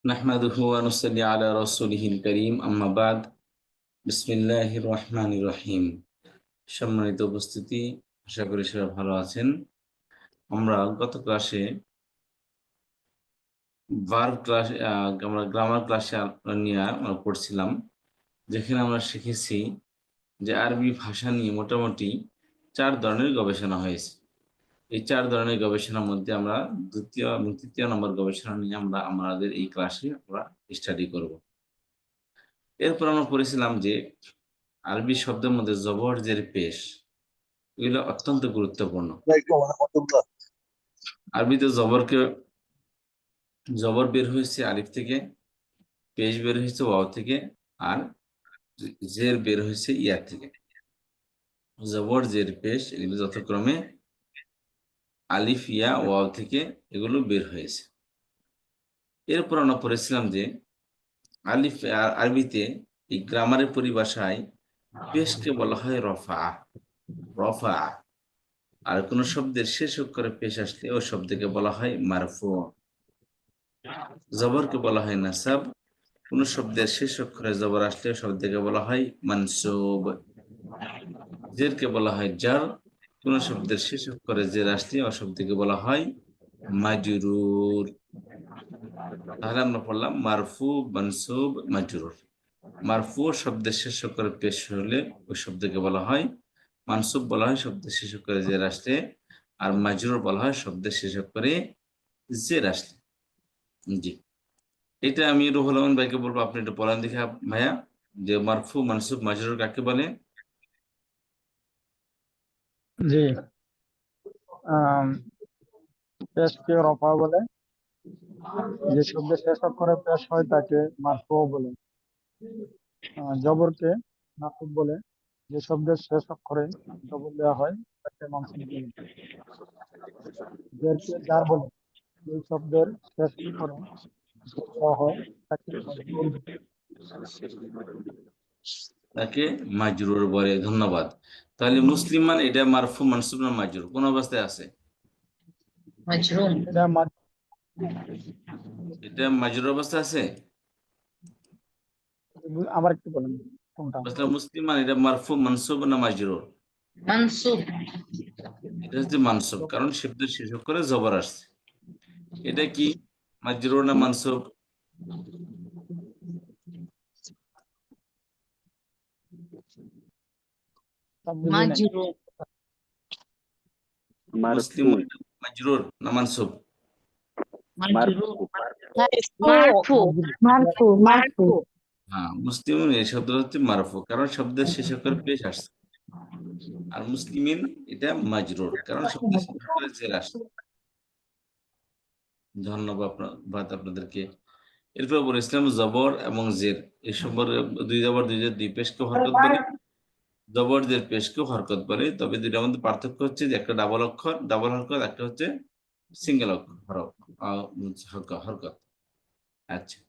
নাহমাদুহু ওয়া নুসাল্লি আলা রাসূলিহিল কারীম, আম্মা বাদ। বিসমিল্লাহির রহমানির রহিম। সম্মানিত উপস্থিতি, আশা করি সবাই ভালো আছেন। আমরা গত ক্লাসে আমরা গ্রামার ক্লাসে নিয়ে আমরা পড়ছিলাম, যেখানে আমরা শিখেছি যে আরবি ভাষা নিয়ে মোটামুটি 4 ধরনের গবেষণা হয়েছে। এই 4 ধরনের গবেষণার মধ্যে আমরা দ্বিতীয় এবং তৃতীয় নম্বর গবেষণা নিয়ে আমরা আমাদের এই ক্লাসে স্টাডি করব। এরপর আমরা পড়েছিলাম যে আরবি শব্দের মধ্যে জবর, জের, পেশ এগুলো অত্যন্ত গুরুত্বপূর্ণ। আরবিতে জবর বের হয়েছে আলিফ থেকে, পেশ বের হয়েছে ওয়াও থেকে, আর জের বের হয়েছে ইয়া থেকে। জবর, জের, পেশ এগুলো যথাক্রমে আলিফ, ইয়া, ওয়াও থেকে এগুলো বের হয়েছে। এরপর আমরা পড়েছিলাম যে আরবিতে এই গ্রামারের পরিভাষায় পেশকে বলা হয় রফা। রফা। আর কোন শব্দের শেষ অক্ষরে পেশ আসলে ওই শব্দকে বলা হয় মারফু। জবরকে বলা হয় নাসাব। কোন শব্দের শেষ অক্ষরে জবর আসলে ওই শব্দকে বলা হয় মানসুব। জেরকে বলা হয় জার। কোন শব্দের শেষ অক্ষরে জের আসলে ওই শব্দকে বলা হয় মাজরুর। তাহলে আমরা পড়লাম মারফু, মানসুব, মাজরুর। মারফু শব্দের শেষ অক্ষরে পেশ হলে ওই শব্দকে বলা হয় মানসুব, বলা হয় শব্দের শেষ অক্ষরে জের আসলে, আর মাজরুর বলা হয় শব্দের শেষ অক্ষরে জের আসলে। জি, এটা আমি রুহুল আমিন ভাইকে বলবো, আপনি একটু বলেন দেখে ভাইয়া, যে মারফু, মানসুব, মাজরুর কাকে বলে? জি, পেশকে রফা বলে। যে শব্দের শেষ অক্ষরে পেশ হয় তাকে মারফু বলে। জবরকে নাসব বলে। যে শব্দের শেষ অক্ষরে জবর দেওয়া হয় তাকে মানসুব বলে। জেরকে জার বলে। যে শব্দের শেষ অক্ষরে জের দেওয়া হয় তাকে মাজরুর বলে। তাকে মাজরুর বলে। ধন্যবাদ। তাহলে মুসলিম মানে এটা মারফু, মানসুব না মাজরুর, কোন অবস্থায় আছে? এটা এটা মাজরুর অবস্থায় আছে। আবার একটু বলেন কোনটা? মুসলিম মানে এটা মারফু, মানসুব না মাজরুর? মানসুব। এটা হচ্ছে মানসুব, কারণ শব্দের শেষ অক্ষরে জবর আসছে। এটা কি মাজরুর না মানসুব? মাজরুর। মুসলিম মানে মাজরুর না মানসুব? মাজরুর। মারফু মারফু মারফু হ্যাঁ, মুসলিম এই শব্দ হচ্ছে মারফু, কারণ শব্দের শেষ অক্ষরে পেশ আসছে। আর মুসলিমিন এটা মাজরুর, কারণ শব্দের শেষ অক্ষরে জের আসছে। ধন্যবাদ আপনাদেরকে। এরপর বলেছিলাম জবর এবং জের, এই সম্পর্কে দুই জবর, দুই জের, দুই পেশকে হরকত বলে। জবর, জের, পেশকেও হরকত বলে, তবে দুইটার মধ্যে পার্থক্য হচ্ছে যে একটা ডাবল অক্ষর, ডাবল হরকত, একটা হচ্ছে সিঙ্গেল অক্ষর হরকত। আচ্ছা,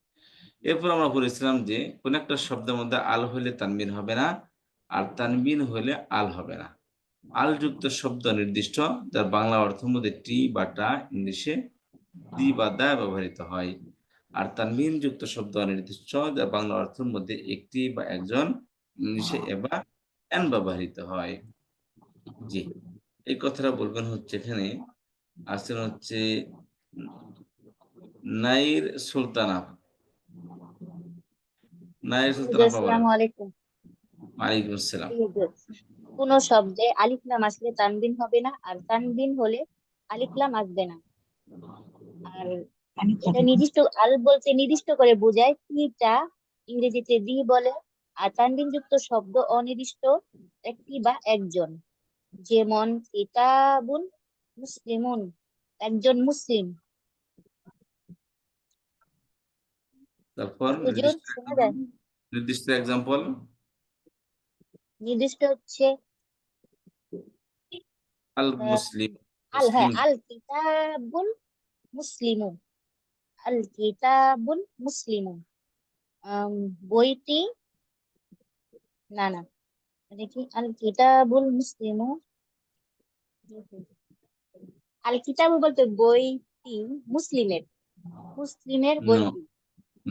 এরপর আমরা বলেছিলাম যে কোন একটা শব্দের মধ্যে আল হলে তানবিন হবে না, আর তানবিন হলে আল হবে না। আল যুক্ত শব্দ নির্দিষ্ট, যার বাংলা অর্থের মধ্যে টি বা টা, ইংলিশে দি বা দা ব্যবহৃত হয়। আর তানবিন যুক্ত শব্দ অনির্দিষ্ট, যার বাংলা অর্থের মধ্যে একটি বা একজন, ইংলিশে এবা এন ব্যবহৃত হয়। জি, এই কথাটা বলবেন হচ্ছে এখানে আসছেন হচ্ছে নাইর সুলতানা। নাইর সুলতানা বলেন। আসসালামু আলাইকুম। ওয়ালাইকুম আসসালাম। কোন শব্দে আলিফ লাম আসলে তানবিন হবে না, আর তানবিন হলে আলিফ লাম আসবে না। আর এটা নির্দিষ্ট, আল বলতে নির্দিষ্ট করে বোঝায় কিটা, ইংরেজিতে দি বলে। আর তানবিন যুক্ত শব্দ অনির্দিষ্ট, একটি বা একজন। যেমন কিতাবুন মুসলিমুন, একজন মুসলিম। তারপর হুজুর শোনা যায়? নির্দিষ্ট এক্সাম্পল। নির্দিষ্ট হচ্ছে আল আহ, মুসলিম, আল, হ্যাঁ, মুসলিম। আল কিতাবুন মুসলিমুন। আল কিতাবুল মুসলিমুন। বইটি, না না, দেখি, আল কিতাবুল মুসলিমুন। আল কিতাবু বলতে বইটি মুসলিমের, মুসলিমের নো, বইটি।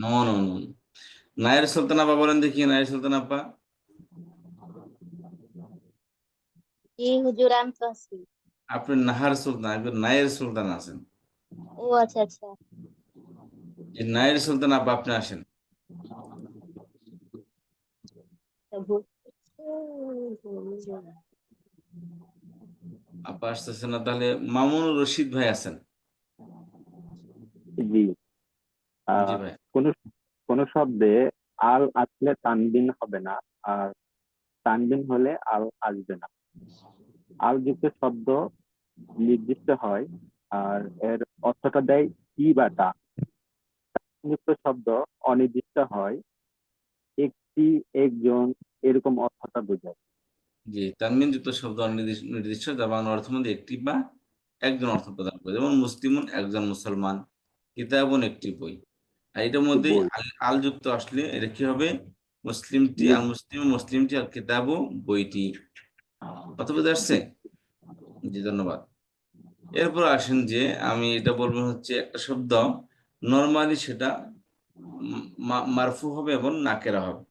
No no no. নায়ের সুলতান আপা বলেন দেখি, নায়ের সুলতান আপা। জি হুজুর, আমি তো আছি। আপনি নাহার সুলতান, আপনি নায়ের সুলতান আছেন। ও আচ্ছা আচ্ছা। এই নায়ের সুলতান আপা আপনি আসেন। তা ভুল। আপা আসতেছেন না, তাহলে মামুনুর রশিদ ভাই আছেন। জি। জি আহ ভাই। কোন কোন শব্দে আল আসলে তানবিন হবে না, আর তানবিন হলে আল আসবে না। আল যুক্ত শব্দ নির্দিষ্ট হয়, আর এর অর্থটা দেয় কি বা তা। যুক্ত শব্দ অনির্দিষ্ট হয়, একটি, একজন, এরকম অর্থটা বোঝায়। জি, তানবিন যুক্ত শব্দ নির্দিষ্ট, যার বাংলা অর্থ মধ্যে একটি বা একজন অর্থ প্রদান করে, যেমন মুসলিমুন একজন মুসলমান, কিতাবুন একটি বই। আর এটার মধ্যে বই। আল যুক্ত আসলে এটা কি হবে? মুসলিমটি, জি আল মুসলিম মুসলিমটি, আর কিতাবু বইটি। কথা বুঝে আসছে? জি জি, ধন্যবাদ। এরপর আসেন যে আমি এটা বলবো হচ্ছে একটা শব্দ নরমালি সেটা মারফু হবে এবং নাকেরা হবে।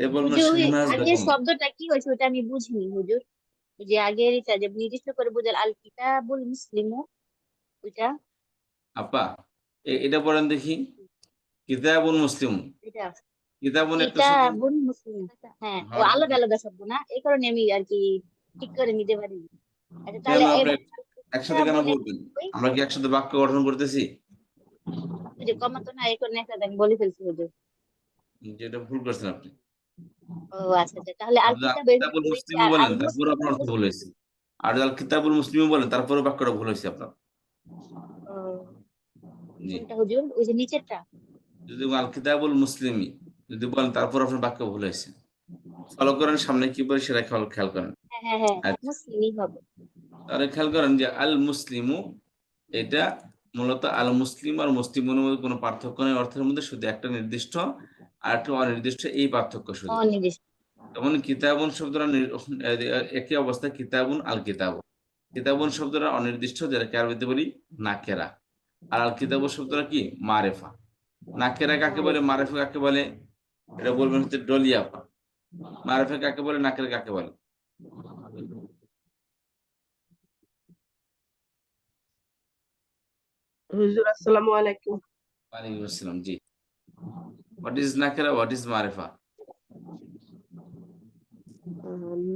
এর বলবো হুজুর, ওই শেহনাজ আগের বেগম। শব্দটা কি হয়েছে ওটা আমি বুঝিনি হুজুর। ওই যে আগের এটা যে নির্দিষ্ট করে বোঝাল আল কিতাবুল মুসলিমু, ওইটা আপা এটা পড়েন দেখি, কিতাবুন মুসলিম। এটা কিতাবুন একটা শব্দ। কিতাবুল মুসলিম। হ্যাঁ, ও হ্যাঁ, আলাদা আলাদা শব্দ না, এই কারণে আমি আর কি ঠিক করে নিতে পারিনি। আচ্ছা কেন তাহলে আপনি এবার একসাথে কেন কিতাবুন বলবেন? ওই আমরা কি একসাথে বাক্য গঠন করতেছি? ওই যে কমাতো না, এই কারণে একটা আমি বলে ফেলছি হুজুর। যেটা ভুল করছেন আপনি। ও আচ্ছা আচ্ছা, তাহলে আল আপনি আল কিতাব কিতাবুল হয়েছে মুসলিমও আর বলেন, আল তারপরে আপনার মুসলিমুল অর্থ ভুল মুসলিম। হয়েছে। আর আল কিতাবুল মুসলিমও বলেন, তারপরে বাক্যটা ভুল হয়েছে আপনার। ও, জি, কোনটা হুজুর, ওই যে নিচেরটা? যদি আল কিতাবুল মুসলিমি যদি বলেন, তারপর আপনার বাক্য ভুল হয়েছে। ফলো করেন, সামনে কি বলে সেটা খেয়াল খেয়াল করেন। হ্যাঁ হ্যাঁ হ্যাঁ, আচ্ছা, মুসলিমই হবে। তাহলে খেয়াল করেন যে আল মুসলিমু, এটা মূলত আল মুসলিম আর মুসলিমের মধ্যে কোনো পার্থক্য নেই, অর্থের মধ্যে শুধু একটা নির্দিষ্ট আর একটা অনির্দিষ্ট, এই পার্থক্য শুধু। অনির্দিষ্ট। যেমন কিতাবুন শব্দটা একই অবস্থায় কিতাবুন আল কিতাব। কিতাবুন শব্দটা অনির্দিষ্ট, যেটাকে আরবিতে বলি নাকেরা। আর আল কিতাবু শব্দটা কি? মারেফা। নাকেরা কাকে বলে, মারেফা কাকে বলে? এটা বলবেন হচ্ছে ডলিয়াপা। মারেফা কাকে বলে, নাকেরা কাকে বলে? হুজুর আসসালামু আলাইকুম। ওয়ালাইকুম আসসালাম। জি, হোয়াট ইজ নাকেরা, হোয়াট ইজ মারেফা?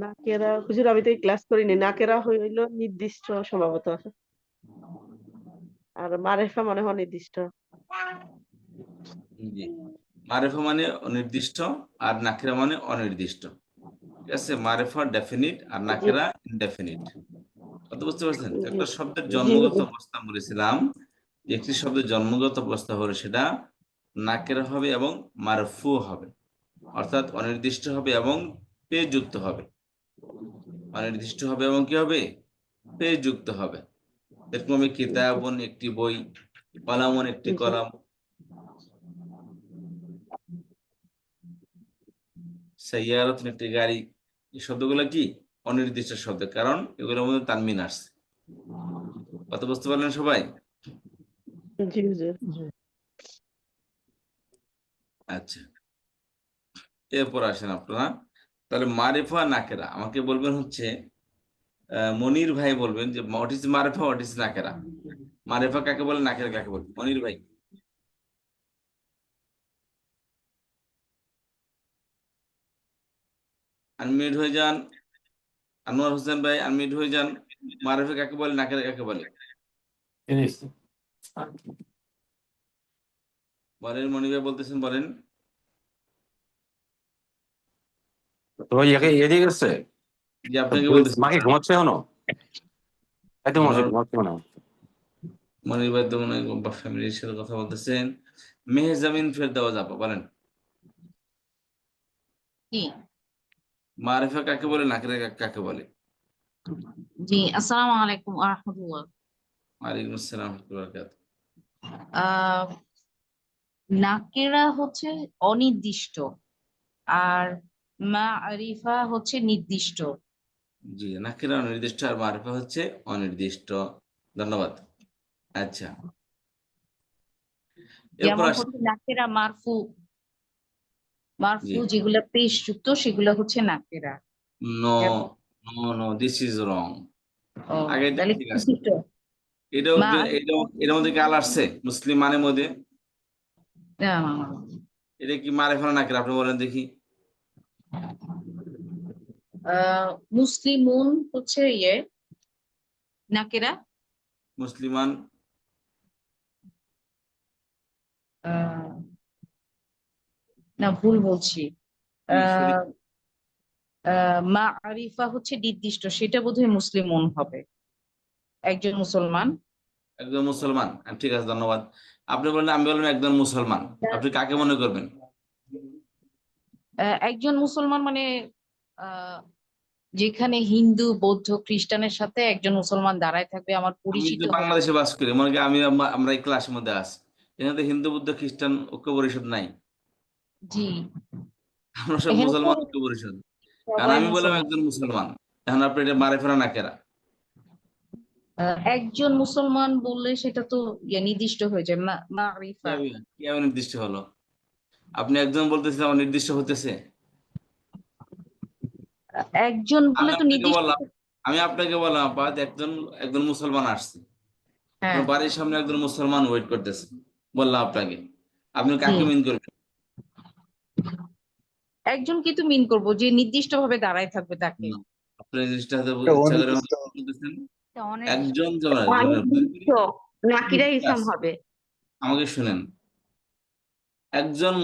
নাকেরা হুজুর, আমি তো এই ক্লাস করিনি। নাকেরা হইল নির্দিষ্ট সম্ভবত, আর মারেফা মনে হয় নির্দিষ্ট। জি, মারেফা মানে নির্দিষ্ট, আর নাকেরা মানে অনির্দিষ্ট। ঠিক আছে, মারেফা ডেফিনিট আর জি নাকেরা ইনডেফিনিট। কথা বুঝতে পারছেন? তো জি একটা শব্দের জি জন্মগত হুজুর। অবস্থা বলেছিলাম যে একটি শব্দের জন্মগত অবস্থা হলে সেটা নাকেরা হবে এবং মারফু হবে, অর্থাৎ অনির্দিষ্ট হবে এবং পেশ যুক্ত হবে। অনির্দিষ্ট হবে এবং কি হবে? পেশ যুক্ত হবে। এরকম হবে কিতাবুন একটি বই, কলামুন একটি জি কলাম, সাইয়ারাতুন একটি গাড়ি। এই শব্দগুলো কি? অনির্দিষ্ট শব্দ, কারণ এগুলোর মধ্যে তানমিন আসছে। কথা বুঝতে পারলেন সবাই? জি হুজুর। জি। আচ্ছা, এরপর আসেন আপনারা, তাহলে মারিফা নাকেরা আমাকে বলবেন হচ্ছে, মনির ভাই বলবেন যে হোয়াট ইজ মারিফা, হোয়াট ইজ নাকেরা। মারিফা কাকে বলে, নাকেরা কাকে বলে? মনির ভাই আনমিউট হয়ে যান। আনোয়ার হোসেন ভাই আনমিউট হয়ে যান। মারিফা কাকে বলে, নাকেরা কাকে বলে? বলেন, মনির ভাই বলতেছেন, বলেন। তো ভাই এদিকে গেছে, যে আপনাকে বলতেছেন, মাকে ঘুমাচ্ছে এখনো? এই তো মনে মনোয়ার, হয় ঘুমাচ্ছে মনে হয়। মনির ভাই তো মনে হয় ফ্যামিলির সাথে কথা বলতেছেন। মেহজামিন ফেরদাওয়াজ আপা বলেন, কি? মারিফা কাকে বলে, নাকেরা কাকে বলে? জি, আসসালামু আলাইকুম ওয়া রাহমাতুল্লাহ। ওয়ালাইকুম আসসালাম ওয়া রাহমাতুল্লাহি ওয়া বারাকাতুহু। আহ নাকেরা হচ্ছে অনির্দিষ্ট, আর মারিফা হচ্ছে নির্দিষ্ট। জি, নাকিরা অনির্দিষ্ট আর মারিফা হচ্ছে অনির্দিষ্ট। ধন্যবাদ। আচ্ছা, এরপর যেমন আসি হচ্ছে নাকেরা, মারফু, জি যেগুলো পেশ যুক্ত সেগুলো হচ্ছে নাকেরা। নো যেমন নো দিস ইজ রং। ও আগেটা তাহলে ঠিক কি আছে, দুটো? এটাও মা এটার মধ্যে কি আল আসছে মুসলিম মানের মধ্যে? এটা কি মারিফা না নাকিরা আপনি বলেন দেখি। মুসলিমুন হচ্ছে নাকেরা। মুসলিমান আহ, না ভুল বলছি। কি আহ মা আরিফা হচ্ছে নির্দিষ্ট, সেটা বোধহয় মুসলিমুন হবে, একজন মুসলমান। একজন মুসলমান, ঠিক আছে ধন্যবাদ। আপনি বললেন, আমি বললাম একজন মুসলমান, আপনি কাকে মনে করবেন? একজন মুসলমান মানে আহ যেখানে হিন্দু, বৌদ্ধ, খ্রিস্টানের সাথে একজন মুসলমান দাঁড়ায় থাকবে, আমার আমি পরিচিত যদি হবে। বাংলাদেশে বাস করি, মনে করি আমরা এই ক্লাসের মধ্যে আছি, এখানে তো হিন্দু বৌদ্ধ খ্রিস্টান ঐক্য পরিষদ নাই, জি, আমরা সব এখানে তো মুসলমান ঐক্য পরিষদ। কারণ সবাই আমি বললাম মুসলমান। একজন মুসলমান, এখন আপনি এটা মারিফা নাকেরা। একজন মুসলমান বললে সেটা তো নির্দিষ্ট হয়ে যায়, মারিফা। কিভাবে নির্দিষ্ট হলো? আপনি একজন বলতেছেন, আমার নির্দিষ্ট হতেছে? একজন আমি বলে তো আপনাকে নির্দিষ্ট। বললাম আমি আপনাকে বললাম আপা যে একজন একজন মুসলমান আসছে, হ্যাঁ, আপনার বাড়ির সামনে একজন মুসলমান ওয়েট করতেছে, বললাম আপনাকে, আপনি জি, কাকে মিন করবেন? একজন কিন্তু মিন করবো যে নির্দিষ্ট ভাবে দাঁড়ায় থাকবে তাকে। না, আপনি এই জিনিসটা হয়তো এটা ইচ্ছা করে অনির্দিষ্ট। বলতেছেন। এটা অনির্দিষ্ট। একজন যেমন অনির্দিষ্ট নাকিরা ইসম হবে। আমাকে শুনেন, একজন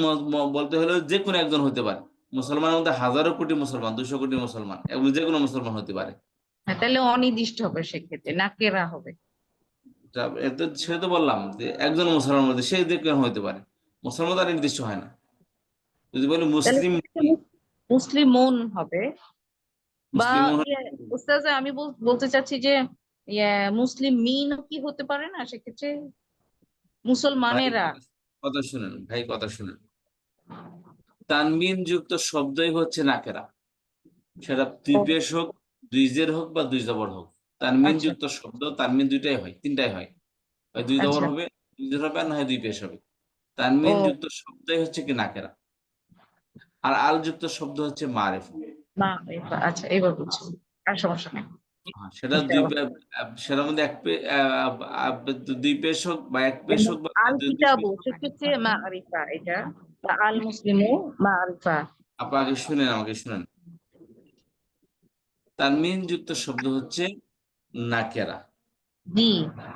বলতে হলে যে কোনো একজন হতে পারে। মুসলমানের মধ্যে হাজারো কোটি মুসলমান, 200 কোটি মুসলমান, এবং যে কোনো মুসলমান হতে পারে। হ্যাঁ, তাহলে অনির্দিষ্ট হবে, সেক্ষেত্রে নাকেরা হবে। সেটা তো বললাম যে একজন মুসলমানের মধ্যে সে যে কোনো হতে পারে, মুসলমান তার নির্দিষ্ট হয় না। যদি বলি তাহলে মুসলিম, মুসলিমুন হবে। বা মুসলিম উস্তাজ, আমি বলতে চাচ্ছি যে মুসলিম মিন কি হতে পারে না সেক্ষেত্রে, ভাই মুসলমানেরা। কথা শুনেন, ভাই কথা শুনেন, তানবিন যুক্ত শব্দই হচ্ছে নাকেরা, সেটা দুই ও, পেশ হোক, দুই জের হোক বা দুই জবর হোক। তানবিন আচ্ছা যুক্ত শব্দ, তানবিন দুইটাই হয়, তিনটাই হয়, হয় দুই জবর আচ্ছা। হবে, দুই জের হবে, আর না হয় দুই পেশ হবে। ও, তানবিন যুক্ত শব্দই হচ্ছে কি নাকেরা, আর আল যুক্ত শব্দ হচ্ছে মারিফা। আচ্ছা, এবার বুঝছি, আর সমস্যা নেই। সেটা সেটার মধ্যে দুই পেশ হোক বা এক পেশ যেমন হোক বা আল দুই কিতাবু পেশ হোক। সেক্ষেত্রে মারিফা এটা, বা আল মুসলিমু মারিফা। আপনাকে শুনেন, আমাকে শুনেন, তানবিন যুক্ত শব্দ হচ্ছে নাকেরা। জি,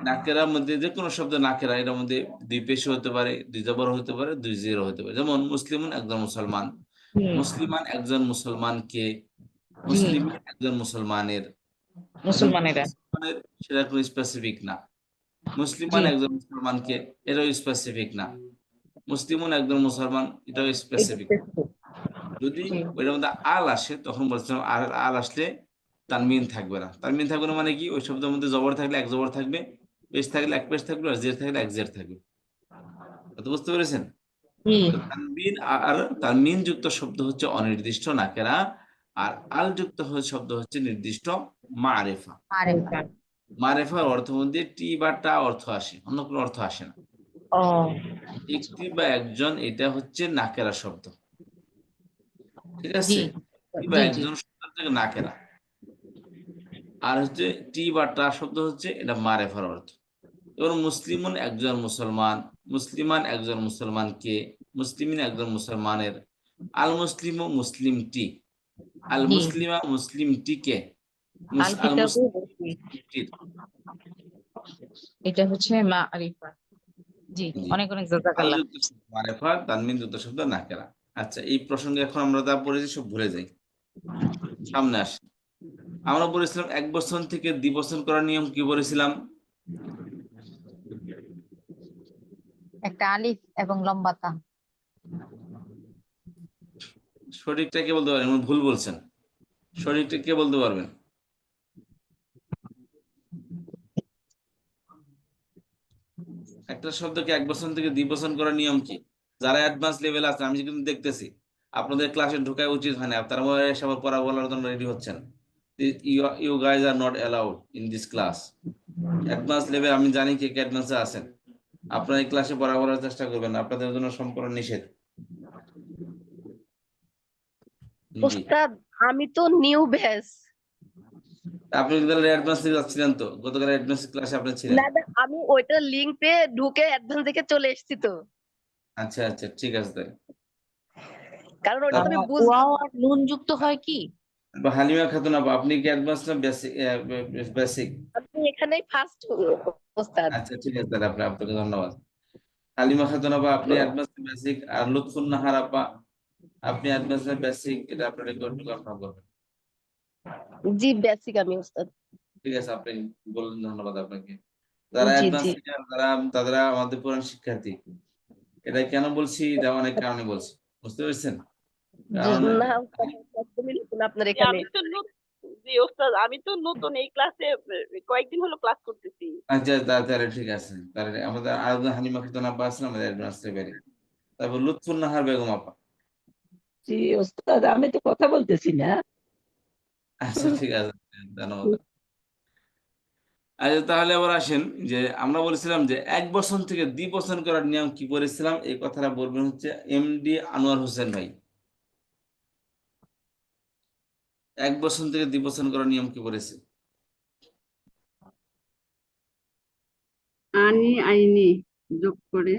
নাকেরার মধ্যে যে কোনো শব্দ নাকেরা, এর মধ্যে দুই পেশও হতে পারে, দুই জবর হতে পারে, দুই জের হতে পারে। যেমন মুসলিমান একজন মুসলমান, জি, মুসলিমান একজন মুসলমানকে, জি, মুসলিম একজন মুসলমানের। এখন মুসলমানেরা। মুসলমানের সেটা কোনো স্পেসিফিক না, জি, মুসলিমান একজন মুসলমানকে এটাও স্পেসিফিক না, মুসলিমন একজন মুসলমান এটাও এটা স্পেসিফিক। specific। যদি জি, ওইটার মধ্যে আল আসে, তখন বলছিলাম আল আল আসলে তানমিন থাকবে না। তানমিন থাকবে না মানে কি, ওই শব্দের মধ্যে জবর থাকলে এক জবর থাকবে, পেশ থাকলে এক পেশ থাকবে, আর জের থাকলে এক জের থাকবে। কথা বুঝতে পেরেছেন? জি, তো তানবিন আর তানমিন যুক্ত শব্দ হচ্ছে অনির্দিষ্ট নাকেরা, আর আল যুক্ত শব্দ হচ্ছে নির্দিষ্ট মারেফা। মারিফা। মারেফার অর্থ মধ্যে টি বা টা অর্থ আসে, অন্য কোনো অর্থ আসে না। ও, একটি বা একজন, এটা হচ্ছে নাকেরা শব্দ, ঠিক জি, আছে? একটি বা জি, জি, একজন শব্দ থেকে নাকেরা, আর হচ্ছে টি বা টা শব্দ হচ্ছে এটা মারেফার অর্থ। এবার মুসলিমুন একজন মুসলমান, মুসলিমান একজন মুসলমানকে, মুসলিমিন একজন মুসলমানের, আল মুসলিম মুসলিমটি, আল জি, মুসলিমা মুসলিমটিকে, আল আল কিতাবু মুসলিম বলছি। মুসলিমটির। এটা হচ্ছে মারিফা। জি, জি, অনেক অনেক জাযাকাল্লাহ। আলযুক্ত শব্দ মারেফা, তানমিন যুক্ত শব্দ নাকেরা। আচ্ছা, এই প্রসঙ্গে এখন আমরা যা পড়েছি সব ভুলে যাই, সামনে আসি। আমরা বলেছিলাম এক বচন থেকে দ্বিবচন করার নিয়ম, কি বলেছিলাম? একটা আলিফ এবং লম্বা তা। সঠিকটা কে বলতে পারবেন? ভুল বলছেন, সঠিকটা কে বলতে পারবেন? একটা শব্দকে এক বচন থেকে দ্বিবচন করার নিয়ম কি? যারা অ্যাডভান্স লেভেল আছে, আমি কিন্তু দেখতেছি আপনাদের ক্লাসে ঢোকায় উচিত হয় না, তার মধ্যে সবার পড়া বলার জন্য রেডি হচ্ছেন। You guys are not allowed in this class. Advance level, আমি জানি কে কে অ্যাডভান্সে আছেন, আপনার এই ক্লাসে পড়া করার চেষ্টা করবেন না, আপনাদের জন্য সম্পূর্ণ নিষেধ। জি, উস্তাদ আমি তো নিউ ব্যাচ। আপনি তাহলে অ্যাডভান্সে যাচ্ছিলেন তো, গতকাল অ্যাডভান্স ক্লাসে আপনি ছিলেন। না না, আমি ওইটার লিংক পেয়ে ঢুকে অ্যাডভান্স থেকে চলে এসেছি তো, আচ্ছা আচ্ছা, ঠিক আছে তাহলে। কারণ ওটা তো আমি বুঝ ওয়াও আর নুন যুক্ত হয় কি? বা হালিমা খাতুন আপা, আপনি কি অ্যাডভান্স না বেসিক? বেসিক। আমি এখানেই ফার্স্ট উস্তাদ। আচ্ছা ঠিক আছে তাহলে, আপনাকে ধন্যবাদ। হালিমা খাতুন আপা আপনি অ্যাডভান্স বেসিক, আর লুৎফুন নাহার আপা আপনি অ্যাডভান্স বেসিক, এটা আপনার রেকর্ড কনফার্ম করবেন। জি বেসিক আমি উস্তাদ। ঠিক আছে, আপনি বললেন, ধন্যবাদ আপনাকে। যারা জি অ্যাডভান্স জি তারা আমাদের পুরান শিক্ষার্থী। এটা কেন বলছি, এটা অনেক কারণে বলছি, বুঝতে পেরেছেন? জি কারণ না উস্তাদ, একদমই নতুন আপনার জি, এখানে। আমি তো জি ওস্তাদ, আমি তো নতুন এই ক্লাসে কয়েকদিন হলো ক্লাস করতেছি। আচ্ছা তাহলে ঠিক আছে, তাহলে আমাদের আরো হালিমা খাতুন আপা আছেন আমাদের অ্যাডভান্স লেভেলে, তারপর লুৎফুন নাহার বেগম আপা। জি ওস্তাদ, আমি তো কথা বলতেছি না। আচ্ছা ঠিক আছে, ধন্যবাদ। আচ্ছা তাহলে আবার আসেন, যে আমরা বলেছিলাম যে 1 বছর থেকে 2 বছর করার নিয়ম কি বলেছিলাম, এই কথাটা বলবেন হচ্ছে এমডি আনোয়ার হোসেন ভাই। 1 বছর থেকে 2 বছর করার নিয়ম কি বলেছে? আনি আইনি যোগ করে।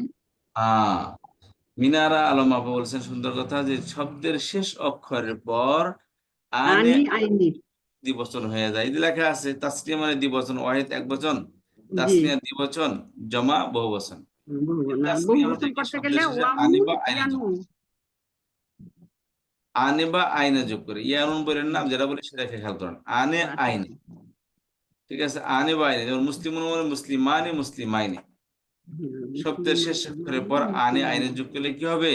হ্যাঁ, মিনারা আলম আপা বলছেন সুন্দর কথা, যে শব্দের শেষ অক্ষরের পর আনে আনি আইনি। দ্বিবচন হয়ে যায়। এই লেখা আছে তাসনিয়া মানে দ্বিবচন, ওয়াহিদ একবচন, জি, তাসনিয়া দ্বিবচন, জমা বহুবচন। না বহু তাসনিয়া হচ্ছে বচন কি, করতে শব্দের গেলে শেষে ওয়ামু আনে বা আইনে যোগ ইয়ানু। করে। আনে বা আইনে যোগ করে, ইয়ানুন বলেন নাম যেটা বলে সেটা খেয়াল করেন, আনে আচ্ছা আইনে। ঠিক আছে, আনে বা আইনে, যেমন মুসলিমুন মানে মুসলিমানে মুসলিমাইনে। শব্দের শেষ অক্ষরের পর আনে আইনে যোগ করলে কি হবে,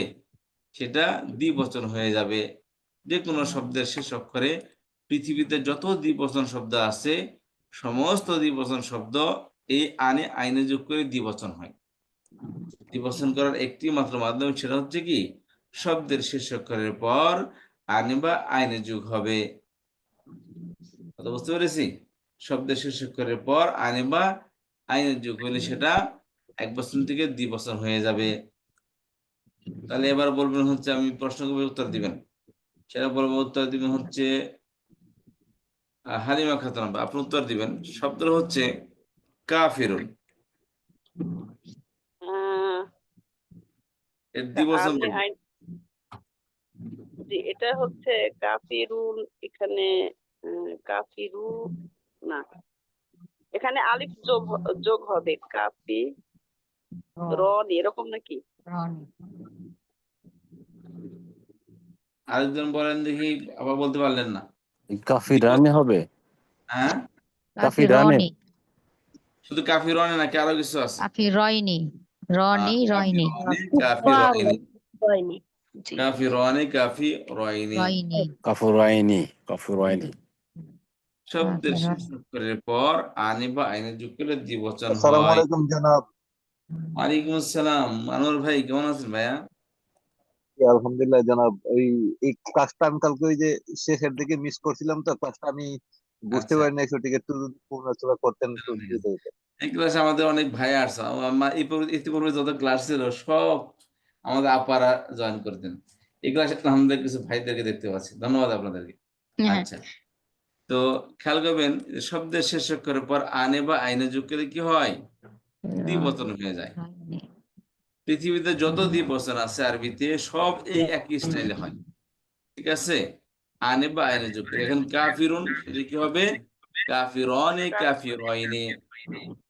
সেটা দ্বিবচন হয়ে যাবে। যে কোনো শব্দের শেষ অক্ষরে, পৃথিবীতে যত দ্বিবচন শব্দ আছে সমস্ত দ্বিবচন শব্দ এই আনে আইনে যোগ করে দ্বিবচন হয়। দ্বিবচন করার একটি মাত্র মাধ্যম, সেটা হচ্ছে কি, শব্দের শেষ অক্ষরের পর আনে বা আইনে যোগ হবে। কথা বুঝতে পেরেছি? শব্দের শেষ অক্ষরের পর আনে বা আইনে যোগ হলে সেটা 1 বছর থেকে 2 বছর হয়ে যাবে। তাহলে এবার বলবেন হচ্ছে, আমি প্রশ্ন করবো উত্তর দিবেন, সেটা বলবো, উত্তর দিবেন হচ্ছে হালিমা খাতুন আপা, আপনি উত্তর দিবেন। শব্দটা হচ্ছে কাফিরুন, এর দ্বিবচন আনে বলবেন। আইন, জি এটা হচ্ছে কাফিরুন। এখানে কাফিরু না, এখানে আলিফ যোগ যোগ হবে, কাফি রন এরকম নাকি? আরেকজন বলেন দেখি, আবার বলতে পারলেন না। কাফিরানে হবে, হ্যাঁ, কাফিরানে। রনি, শুধু কাফিরনে নাকি আরো কিছু আছে? কাফি রয়নি, রনি রয়নি, কাফিরনে, হয়নি। জি কাফিরনে, কাফি রয়নি। রয়নি, কাফুরাইনি, কাফুরাইনি। শব্দের শেষ অক্ষরের পর আনে বা আইনে যোগ করলে দ্বিবচন আসসালামু হয়। আলাইকুম জনাব। ওয়ালাইকুম আসসালাম, আনোয়ার ভাই কেমন আছেন ভাইয়া? আলহামদুলিল্লাহ জনাব। এই ক্লাসটা আমি কালকে ওই যে শেষের দিকে মিস করছিলাম, তো ক্লাসটা আমি বুঝতে আচ্ছা, পারি না সঠিক, একটু যদি পুনরালোচনা করতেন একটু ঠিক আছে। সুবিধা হতো। এই ক্লাসে আমাদের অনেক ভাই আসছে, ইতিপূর্বে যত ক্লাস ছিল সব আমাদের আপারা জয়েন করতেন। এই ক্লাসে আমাদের কিছু ভাইদেরকে দেখতে পাচ্ছি, ধন্যবাদ আপনাদেরকে। আচ্ছা, তো খেয়াল করবেন, যে শব্দের শেষ অক্ষরের পর আনে বা আইনে যোগ করলে কি হয়, দ্বিবচন হয়ে যায়। পৃথিবীতে যত দ্বিবচন আছে আরবিতে সব এই একই স্টাইলে হয়। ঠিক আছে, আনে বা আইনে যোগ করে। এখন কাফিরুন, এটা কি হবে, কাফিরনে, কাফিরয়নে।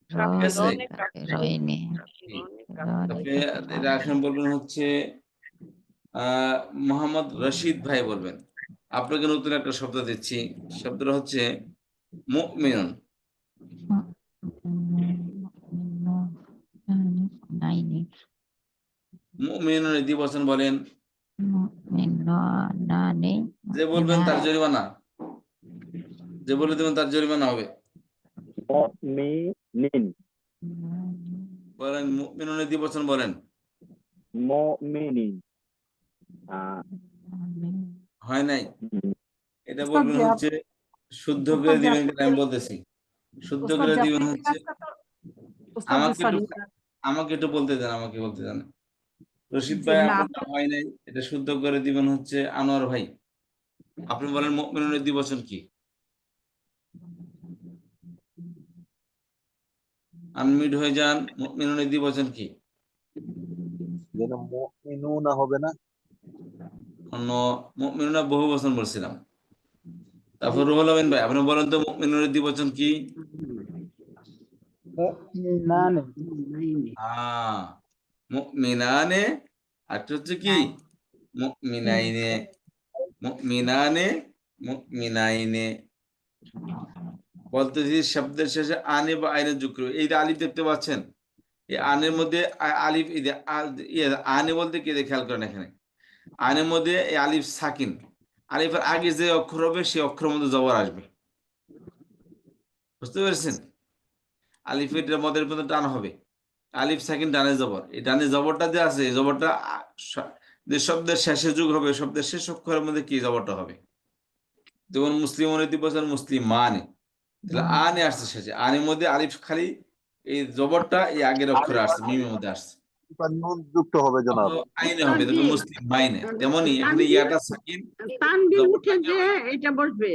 ঠিক আছে, কাফিরনে কাফিরুন, রয়নি, কাফিরনে তারপরে এটা এখন বলবেন হচ্ছে আহ মোহাম্মদ রশিদ ভাই বলবেন। আপনাকে নতুন একটা শব্দ দিচ্ছি, শব্দটা হচ্ছে মুমিনুন। নাইনি, মুমিনুন দ্বিবচন বলেন, নানি, যে বলবেন তার জরিমানা, যে বলে দেবেন তার জরিমানা হবে। মুমিনিন, বলেন, মুমিনুনের দ্বিবচন বলেন। মুমিনিন। হয় নাই, এটা উস্তাদ বলবেন জি, হচ্ছে, শুদ্ধ করে উস্তাদ জি, দিবেন, কিন্তু আমি বলতেছি শুদ্ধ উস্তাদ করে জি, দিবেন আপনি হচ্ছে, উস্তাদ জি আমাকে একটু সরি, আমাকে একটু বলতে দেন, আমাকে বলতে দেন। রশিদ যে ভাই, না আপনার হয় নাই, এটা শুদ্ধ করে দিবেন হচ্ছে আনোয়ার ভাই। আপনি বলেন মুমিনুনের দ্বিবচন কি? আনমিউট হয়ে যান। মুমিনুনের দ্বিবচন কি? যেন মুমিনুনা হবে না? অন্য মুমিনুনা বহু বচন বলছিলাম। তারপর রুহুল আমিন ভাই, আপনি বলেন তো মুমিনুনের দ্বিবচন কি? মুমিনানে। মুমিনানে। আর হচ্ছে কি? মুমিনাইনে। মুমিনানে, মুমিনাইনে। বলতেছি শব্দের শেষে আনে বা আইনে যোগ করবে। এই যে আলিফ দেখতে পাচ্ছেন, এই আনের মধ্যে আলিফ, এই যে আনে বলতে কি খেয়াল করেন এখানে, আনের মধ্যে এই আলিফ সাকিন। আলিফের আগে যে অক্ষর হবে সেই অক্ষরের মধ্যে জবর আসবে। বুঝতে পেরেছেন? আলিফের মধ্যে টান হবে, আলিফ সাকিন ডানে জবর। এই ডানে জবরটা যে আছে, এই জবরটা যে শব্দের শেষে যোগ হবে, শব্দের শেষ অক্ষরের মধ্যে কি জবরটা হবে। যেমন মুসলিম দ্বিবচন মুসলিম মানে, তাহলে আনে আসছে শেষে, আনের মধ্যে আলিফ খালি এই জবরটা এই আগের অক্ষরে আসছে, মিমের মধ্যে আসছে। নুন যুক্ত হবে জনাব। আইনে হবে, দেখুন মুসলিম মাইনে। তেমনি এখানে তানবিন ইয়াটা সাকিন, তানবিন জবরটা উঠে কি যে হবে? এটা বসবে।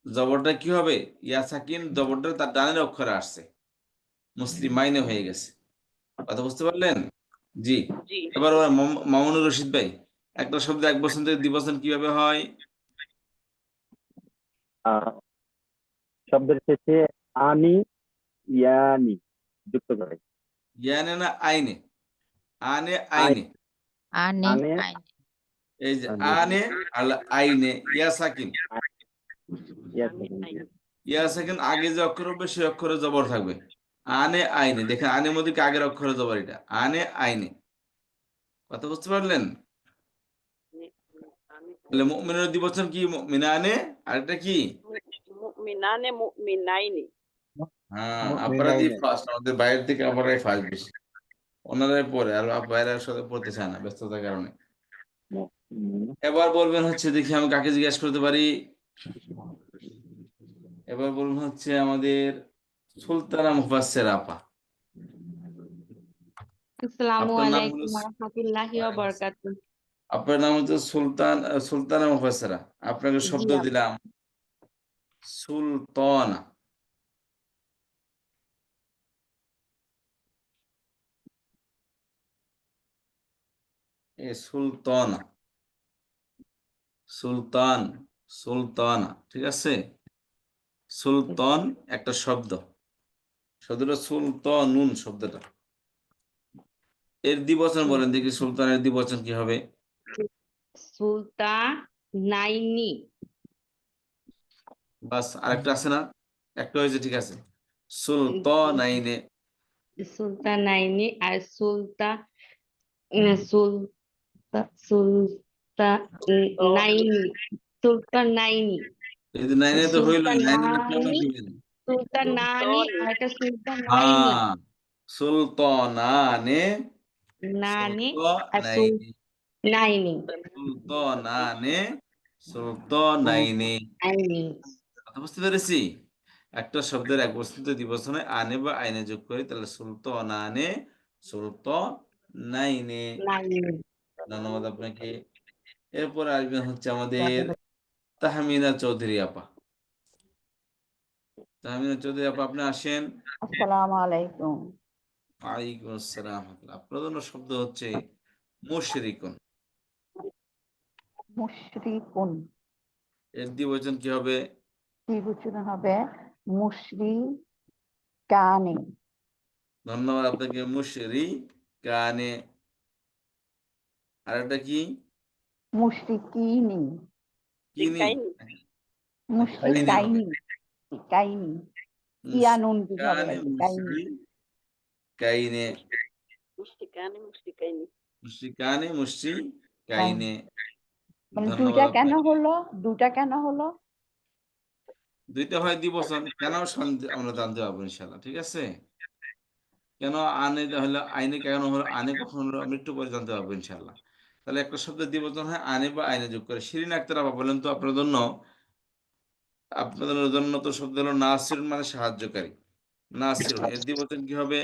জবরটা কি হবে? ইয়া সাকিন, জবরটা তার ডানের অক্ষরে আসছে, মুসলিম মাইনে হয়ে গেছে। কথা বুঝতে পারলেন? জি। এবার মামুনুর রশিদ ভাই, একটা শব্দ এক বচন থেকে দ্বিবচন কিভাবে হয়? শব্দের শেষে আনি, ইয়ানি যুক্ত করে। ইয়ানে না আইনে? আনে আই আইনে। আনে আনে আইনে এই যে আনি, আনে আর আইনে, ইয়া সাকিন। ইয়াসি। ইয়া সাকিন আগে যে অক্ষর হবে সেই অক্ষরে জবর থাকবে। আনে আইনে, দেখেন আনের মধ্যে কি আগের অক্ষরে জবর, এটা আনে আইনে। কথা বুঝতে পারলেন? তাহলে মুমিনের দ্বিবচন কি? মুমিনানে। আর এটা কি? মুমিনানে মুমিনাইনি। হ্যাঁ, আপনারা দিয়ে মুমিনাইনে। ফার্স্ট, আমাদের বাইরের থেকে আমরাই ফার্স্ট বেশি, ওনারাই পরে, আর বাইরে সাথে পড়তে চায় না ব্যস্ততার কারণে। এবার বলবেন হচ্ছে, দেখি আমি কাকে জিজ্ঞেস করতে পারি। এবার বলবেন হচ্ছে আমাদের সুলতানা মুফাসসিরা আপা। আসসালামু আপনার নাম হলো, আলাইকুম ওয়া রাহমাতুল্লাহি ওয়া বারাকাতুহু। আপনার নাম হচ্ছে সুলতানা মুফাসসিরা। আপনাকে জি শব্দ আপা। দিলাম সুলতানা। সুলতানা, সুলতান, সুলতানা, ঠিক আছে? সুলতান একটা শব্দ, শব্দটা সুলতানুন শব্দটা। এর দ্বিবচন বলেন দেখি, সুলতানের দ্বিবচন কি হবে? সুলতানাইনি। বাস, আরেকটা আছে না? একটা হয়েছে, ঠিক আছে। সুলতানাইনে। সুলতানাইনি আর সুলতানাইনি। সুলতানাইনি। এই যে নাইনে তো হইলো, নাইনের প্রমাণ সুলতানানি, কি হইলো? সুলতানানি আর একটা সুলতানাইনি। হ্যাঁ, সুলতানানে, নানি আর সুলতানাইনে, সুলতানাইনি। সুলতানানে, সুলতানাইনে। আইনি। কথা বুঝতে পেরেছি? একটা শব্দের এক বস্তুতে দ্বিবচনে আনে বা আইনে যোগ করি, তাহলে সুলতানানে, সুলতানাইনে। নাইনি। ধন্যবাদ আপনাকে। এরপরে আসবেন হচ্ছে আমাদের তাহমিনা চৌধুরী আপা। তাহমিনা চৌধুরী আপা, আপনি আসেন। আসসালামু আলাইকুম। ওয়ালাইকুম আসসালাম। আপনার জন্য শব্দ হচ্ছে মুশরিকুন। মুশরিকুন। এর দ্বিবচন কি হবে? দ্বিবচন হবে মুশরিকানে। ধন্যবাদ আপনাকে। মুশরিকানে। আর এটা কি? মুশরিকিনি। কিনি নাকি আইনে হবে? মুশরিকাইনি। কাইনি। ইয়ানুন দিতে হবে মুশরিকানে, লাগবে কাইনি। মুশরিকাইনে। মুশরিকানে মুশরিকাইনি। মুশরিকানে, কাইনি। মুশরিকাইনে। মানে ধন্যবাদ দুইটা কেন আপনাকে। হলো? দুটা কেন হলো? দুইটা হয় দ্বিবচন, কেন আমরা জানতে পারবো ইনশাল্লাহ, ঠিক আছে? কেন আনে হলো, আইনে কেন হলো, আনে কখন হলো, আমি একটু পরে জানতে পারবো ইনশাল্লাহ। তাহলে একটা শব্দ দ্বিবচন হয় আনে বা আইনে যোগ করে। শিরিন আক্তার আপা বলেন তো, আপনাদের জন্য তো শব্দ হলো নাসির মানে সাহায্যকারী। নাসিরুন, এর দ্বিবচন কি হবে?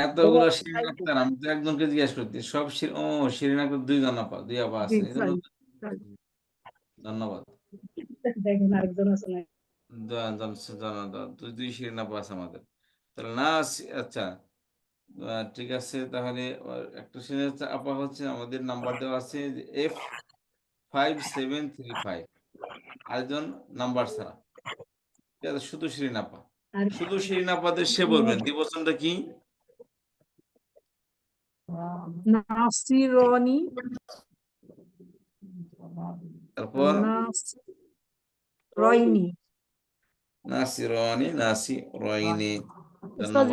এতগুলো শিরিন আক্তার, আমি তো একজনকে জিজ্ঞেস করছি সব শিরিন আক্তার দুইজন আপা, দুই আপা আছে, এই জন্য ধন্যবাদ। দুই শিরিন আপা আছে আমাদের, তাহলে না আচ্ছা ঠিক আছে, তাহলে একটা শিরিন আপা হচ্ছে আমাদের নাম্বার দেওয়া আছে F5735, আরেকজন নাম্বার ছাড়া, ঠিক আছে, শুধু শিরিন আপা, শুধু শিরিন আপাদের সে বলবেন দ্বিবচনটা কি? নাসিরনি, তারপর রয়নি। নাসিরানি, নাসিরাইনি, উস্তাদ, ধন্যবাদ।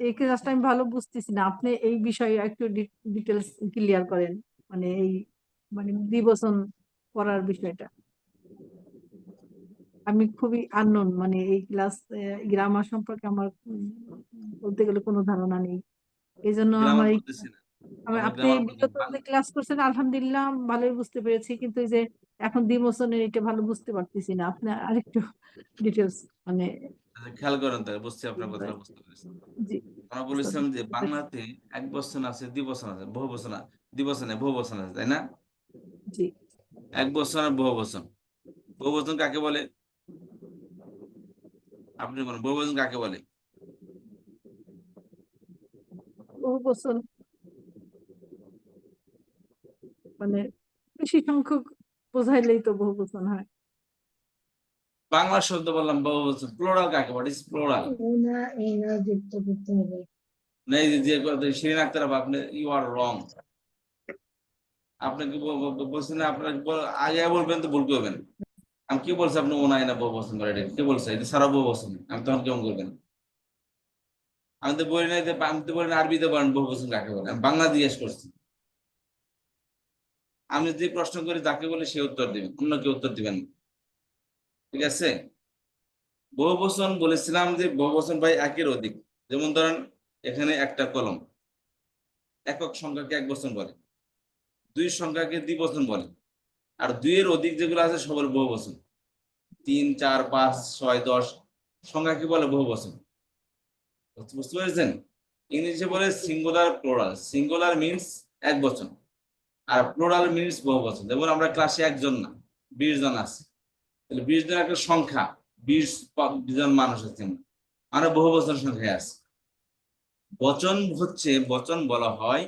এই ক্লাসটা আমি ভালো বুঝতেছি না, আপনি এই বিষয়ে একটু ডিটেলস ক্লিয়ার করেন, মানে এই মানে দ্বিবচন করার বিষয়টা আমি খুবই আননোন, মানে এই ক্লাস গ্রামার সম্পর্কে আমার বলতে গেলে কোনো ধারণা নেই, এই জন্য গ্রামার আমার বলতেছি না, আমরা আপনি গ্রামার বলি বিগত যে ক্লাস করছেন আলহামদুলিল্লাহ ভালোই বুঝতে পেরেছি, কিন্তু এই যে এখন দ্বিবচনের এটা ভালো বুঝতে পারতেছি না, আপনি আরেকটু ডিটেলস মানে খেয়াল করেন, তাহলে বুঝছি, আপনার কথা বুঝতে পেরেছি। জি আমরা বলেছিলাম যে বাংলাতে এক বচন আছে, দ্বিবচন আছে, বহু বচন আছে, দ্বিবচনে বহু বচন আছে, তাই না? জি এক বচন আর বহু বচন। বহু বচন কাকে বলে? আপনি বলেন, বহু বচন কাকে বলে? বহুবচন মানে বেশি সংখ্যক বোঝাইলেই তো বহুবচন হয়। বাংলা শব্দ বললাম বহু বচন, প্লোরাল কাকে বলে? প্লোরাল যুক্ত করতে হবে। নেই যে শিরিন আক্তার আপা, আপনি ইউ আর রং। আপনাকে বলছেন না, আপনার আগে বলবেন তো ভুল করবেন। আমি কি বলছি আপনি ওনাই না বহু বচন করে? কি বলছে এটা সারা বহু বচন, আমি তখন কেমন করবেন? আমি তো বলি নাই যে, আমি তো বলি না আরবিতে বলেন বহু বচন কাকে বলে, আমি বাংলা জিজ্ঞেস করছি। আমি যে প্রশ্ন করি যাকে বলে সে উত্তর দিবেন, অন্য কেউ উত্তর দিবেন না, ঠিক আছে? বহু বচন বলেছিলাম যে বহু বচন ভাই একের অধিক, যেমন ধরেন এখানে একটা কলম, একক সংখ্যাকে এক বচন বলে, দুই সংখ্যাকে দ্বিবচন বলে, আর দুইয়ের অধিক যেগুলো আছে সব বহু বচন। 3, 4, 5, 6, 10 সংখ্যাকে বলে বহু বচন, বুঝতে পেরেছেন? ইংলিশে বলে সিঙ্গুলার প্লোরাল। সিঙ্গুলার মিন্স এক বচন, আর প্লোরাল মিন্স বহু বচন। যেমন আমরা ক্লাসে একজন না 20 জন আছে, তাহলে 20 জন একটা সংখ্যা, 20 জন মানুষ আছে, মানে বহু বচন সংখ্যায় আছে। বচন হচ্ছে, বচন বলা হয়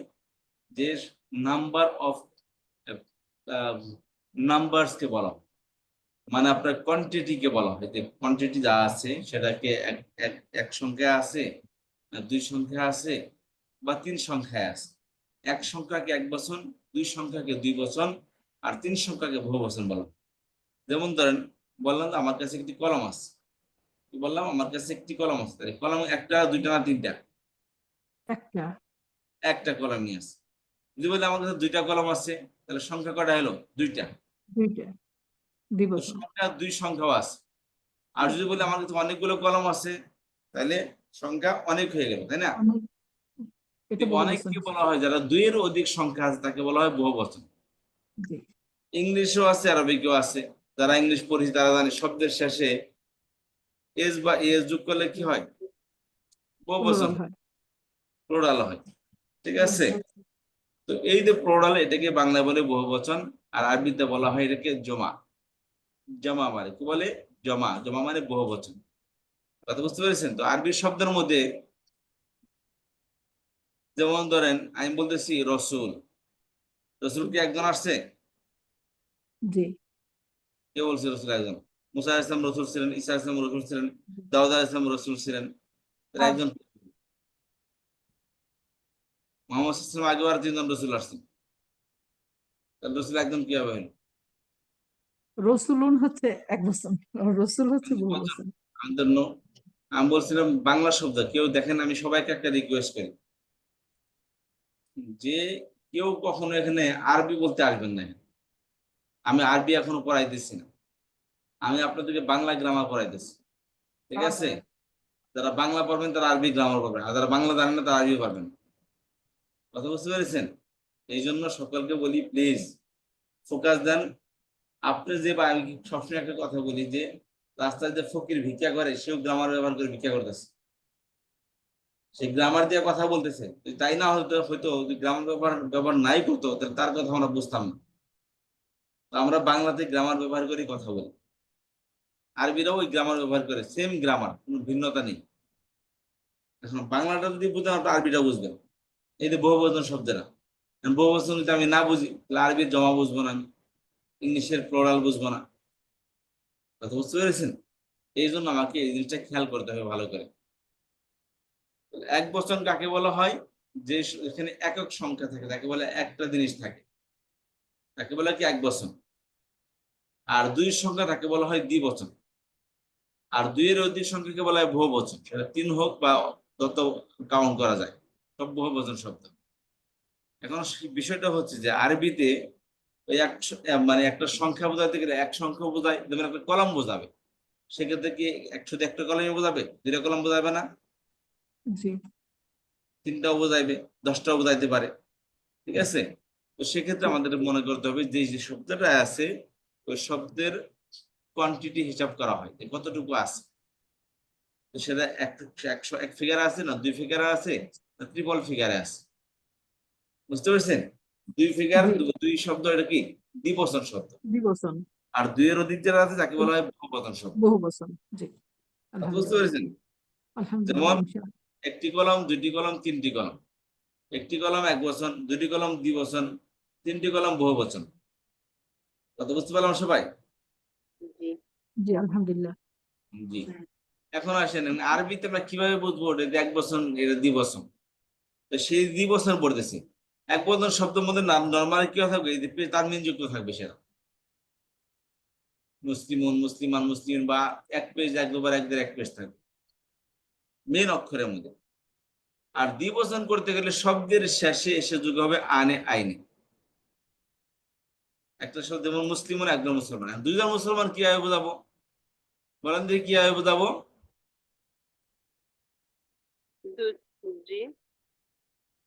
যে নাম্বার অফ নাম্বারস কে বলা হয়, মানে আপনার কোয়ান্টিটি কে বলা হয়, যে কোয়ান্টিটি যা আছে সেটাকে এক সংখ্যায় আছে, না দুই সংখ্যা আছে, বা 3 সংখ্যায় আছে। এক সংখ্যাকে এক বচন, দুই সংখ্যাকে দুই বচন, আর 3 সংখ্যাকে বহু বচন বলা হয়। যেমন ধরেন বললাম আমার কাছে একটি কলম আছে, কি বললাম? আমার কাছে একটি কলম আছে, তাহলে কলম একটা, দুইটা না তিনটা? একটা কলম নিয়ে আছে। যদি বলি আমার কাছে দুইটা কলম আছে, তাহলে সংখ্যা কটা হলো? দুইটা। তো সংখ্যা দুই সংখ্যাও আছে। আর যদি বলি আমার কাছে অনেকগুলো কলম আছে, তাহলে সংখ্যা অনেক হয়ে গেল, তাই না? অনেককে বলা হয় যারা দুইয়ের অধিক সংখ্যা আছে তাকে বলা হয় বহু বচন। ইংলিশেও আছে, আরবিকেও আছে। যারা ইংলিশ পড়েছে তারা জানে শব্দের শেষে এস বা এস যোগ করলে কি হয়? বহু বচন, প্লুরাল হয়, ঠিক আছে? তো এই যে প্লুরাল, এটাকে বাংলায় বলে বহু বচন, আর আরবিতে বলা হয় এটাকে জমা। জমা মানে কি বলে? জমা। জমা মানে বহু বচন। কথা বুঝতে পেরেছেন? তো আরবি শব্দের মধ্যে যেমন ধরেন আমি বলতেছি রসুল, রসুল কি একজন আসছে? জি। কে বলছে রসুল একজন? মুসা আলাইহিস সালাম রসুল ছিলেন, ঈসা আলাইহিস সালাম রসুল ছিলেন, দাউদ আলাইহিস সালাম রসুল ছিলেন, তাহলে একজন মুহাম্মদ সাল্লাল্লাহু আলাইহি ওয়াসাল্লাম আগে আর 3 জন রসুল আসছেন, তাহলে রসুল একজন কিভাবে হলো? রসুলুন হচ্ছে এক বচন, রসুল হচ্ছে বহু বচন। আমি বলছিলাম বাংলা শব্দ, কেউ দেখেন আমি সবাইকে একটা রিকোয়েস্ট করি যে কেউ কখনো এখানে আরবি বলতে আসবেন না। আমি আরবি এখনো পড়াইতেছি না, আমি আপনাদেরকে বাংলা গ্রামার পড়াইতেছি, ঠিক আছে? যারা বাংলা পারবেন তারা আরবি গ্রামার পারবেন, আর যারা বাংলা জানেন না তারা আরবি পারবেন। কথা বুঝতে পেরেছেন? এই জন্য সকলকে বলি প্লিজ ফোকাস দেন। আপনি যে আমি সবসময় একটা কথা বলি যে রাস্তায় যে ফকির ভিক্ষা করে সেও গ্রামার ব্যবহার করে ভিক্ষা করতেছে, সে গ্রামার দিয়ে কথা বলতেছে। যদি তাই না হতো হয়তো যদি গ্রামার ব্যবহার নাই করতো তাহলে তার কথা আমরা বুঝতাম না। তো আমরা বাংলাতে গ্রামার ব্যবহার করে কথা বলি, আরবিরাও ওই গ্রামার ব্যবহার করে, সেম গ্রামার, কোনো ভিন্নতা নেই। এখন বাংলাটা যদি বুঝেন আপনি আরবিটা বুঝবেন। এই যে বহুবচন শব্দটা, বহুবচন যদি আমি না বুঝি তাহলে আরবির জমা বুঝবো না, আমি ইংলিশের প্লোরাল বুঝবো না। কথা বুঝতে পেরেছেন? এই জন্য আমাকে এই জিনিসটা খেয়াল করতে হবে ভালো করে। এক বচন কাকে বলা হয়? যে এখানে একক সংখ্যা থাকে তাকে বলে, একটা জিনিস থাকে তাকে বলে কি এক বচন। আর দুই সংখ্যা তাকে বলা হয় দ্বিবচন। আর দুইয়ের অধিক সংখ্যাকে বলা হয় বহুবচন। সেটা 3 হোক বা তত কাউন্ট করা যায়, সব বহুবচন শব্দ। এখন বিষয়টা হচ্ছে যে আরবিতে ওই মানে একটা সংখ্যা বোঝাতে গেলে এক সংখ্যা বোঝায়, যেমন একটা কলম বোঝাবে, সেক্ষেত্রে কি শুধু একটা কলমই বোঝাবে? 2টা কলম বোঝাবে না, জি 3টাও বোঝাইবে, 10টাও বোঝাইতে পারে। ঠিক আছে? তো সেক্ষেত্রে আমাদের মনে করতে হবে যে যে শব্দটা আছে ওই শব্দের কোয়ান্টিটি হিসাব করা হয় যে কতটুকু আছে। তো সেটা 1 ফিগারে আছে না 2 ফিগারে আছে না ট্রিপল ফিগারে আছে, বুঝতে পারছেন? 2 ফিগার, জি 2 শব্দ, এটা কি দ্বিবচন শব্দ। দ্বিবচন আর 2 এর অধিক যারা আছে তাকে বলা হয় বহুবচন শব্দ। বহুবচন। জি কথা বুঝতে আলহামদুলিল্লাহ পেরেছেন? আলহামদুলিল্লাহ যেমন ইনশাআল্লাহ। একটি কলম, 2টি কলম, 3টি কলম। একটি কলম এক বচন, 2টি কলম দ্বিবচন, 3টি কলম বহুবচন। কথা বুঝতে পারলাম সবাই? জি জি আলহামদুলিল্লাহ। জি। এখন আসেন আরবিতে আমরা কিভাবে বুঝবো এটা এক বচন এটা দ্বিবচন? তো সেই দ্বিবচন পড়তেছি, এক বচন শব্দের মধ্যে নাম নরমালি কি থাকবে? এই যে তানবিন যুক্ত থাকবে, সেটা মুসলিমুন, মুসলিমান, মুসলিম, বা এক পেজ, এক দুবার, এক দেড়, এক পেজ থাকবে মেন অক্ষরের মধ্যে। আর দ্বিবচন করতে গেলে শব্দের শেষে এসে যোগ হবে আনে আইনে। একটা শব্দ যেমন মুসলিমুন, একজন মুসলমান। দুইজন মুসলমান কিভাবে বোঝাবো? বলেন দেখি কিভাবে বোঝাবো? জি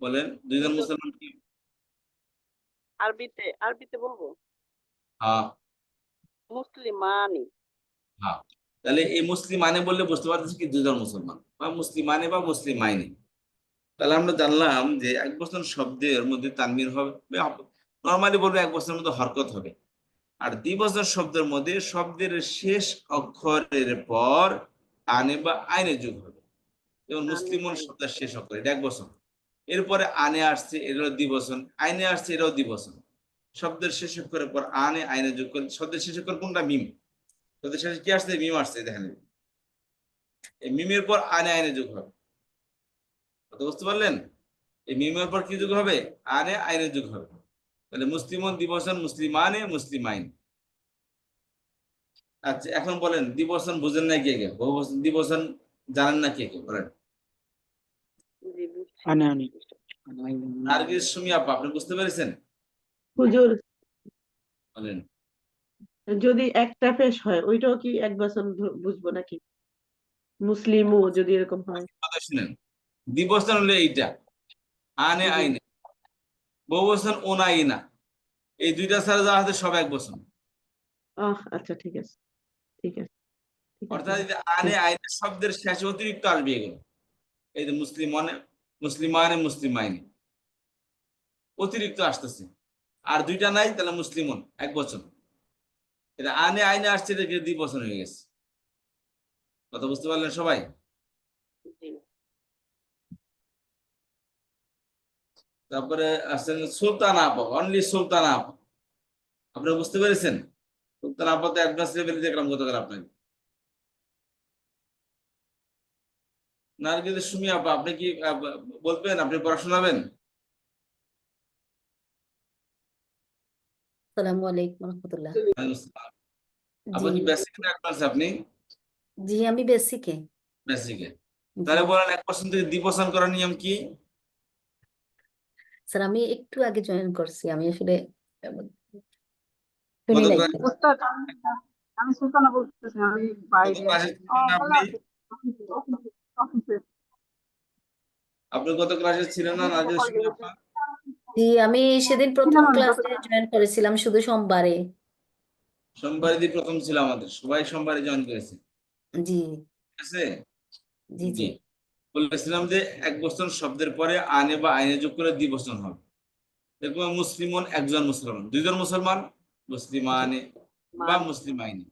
বলেন দুইজন হুজুর, মুসলমান কি? আরবিতে বলবো হ্যাঁ মুসলিমানি। হ্যাঁ। তাহলে এই মুসলিমানে বললে বুঝতে পারতেছি কি দুইজন মুসলমান, বা মুসলিমানে বা মুসলিমাইনে। তাহলে আমরা জানলাম যে এক বচন শব্দের মধ্যে তানবির হবে, নর্মালি বলবো এক বচনের মধ্যে হরকত হবে। আর দ্বিবচন শব্দের মধ্যে শব্দের শেষ অক্ষরের পর আনে বা আইনে যোগ হবে। যেমন মুসলিমন শব্দের শেষ অক্ষর, এটা এক বচন। এরপরে আনে আসছে, এটা হলো দ্বিবচন। আইনে আসছে, এটাও দ্বিবচন। শব্দের শেষ অক্ষরের পর আনে আইনে যোগ করে, শব্দের শেষ অক্ষর কোনটা? মিম। শব্দের শেষে কি আসছে? মিম আসছে, দেখেন। এই মিমের পর আনে আইনে যোগ হবে। কথা বুঝতে পারলেন? এই মিমের পর কি যুগ হবে? আনে আইনে যুগ হবে। তাহলে মুসলিমন দ্বিবচন, মুসলিমানে, মুসলিমাইন। আচ্ছা এখন বলেন দ্বিবচন বুঝেন না কে কে? বহুবচন দ্বিবচন জানেন না কে কে? বলেন। জি বুঝছি। আনে আনে নার্গিস সুমি আপা, আপনি বুঝতে পেরেছেন? হুজুর, বলেন। যদি একটা পেশ হয় ওইটাও কি এক বচন বুঝবো নাকি? মুসলিমও যদি এরকম হয়। কথা শুনেন, দ্বিবচন হলে এইটা আনে জি আইনে, বহুবচন ওনা ইনা, এই দুইটা ছাড়া যা আছে সব এক বচন। আচ্ছা ঠিক আছে ঠিক আছে ঠিক আছে অর্থাৎ এই যে আনে আইনে শব্দের শেষে অতিরিক্ত আসবে এগুলো। এই যে মুসলিমনে, মুসলিমানে, মুসলিমাইনে অতিরিক্ত আসতেছে। আর দুইটা নাই তাহলে মুসলিমন এক বচন। এটা আনে আইনে আসছে, এটা দ্বিবচন হয়ে গেছে। কথা বুঝতে পারলেন সবাই? জি তারপরে আসছেন সুলতান আপা, অনলি সুলতান আপা। আপনারা বুঝতে পেরেছেন? সুলতান আপা তো অ্যাডভান্স লেভেলে দেখলাম গতকাল আপনাকে। নারগিস সুমি আপা, আপনি কি বলবেন? আপনি পড়াশোনাবেন? আসসালামু আলাইকুম রহমতুল্লাহ। আপনি জি কি বেসিক না অ্যাডভান্স? আপনি জি আমি বেসিকে। বেসিকে। জি তাহলে বলেন 1% থেকে দ্বিবচন করার নিয়ম কি? স্যার আমি একটু আগে জয়েন করছি, আমি আসলে শুনি কত নাই। ক্লাস, উস্তাদ আমি সুলতানা বলতেছি, আমি কত বাইরে ক্লাসে ছিলেন আপনি? অফিসে আপনি গত ক্লাসে ছিলেন না নাজিয়া শিবির আপা? জি আমি সেদিন প্রথম ছিলাম আমি ক্লাসে জয়েন করেছিলাম শুধু সোমবারে। সোমবারে দিয়ে প্রথম ছিল আমাদের, সবাই সোমবারে জয়েন করেছে, জি ঠিক আছে? জি জি জি, বলেছিলাম যে এক বচন শব্দের পরে আনে বা আইনে যোগ করে দ্বিবচন হবে। দেখুন মুসলিমন একজন মুসলমান, দুইজন মুসলমান, মুসলিমানে বা মুসলিমাইনি,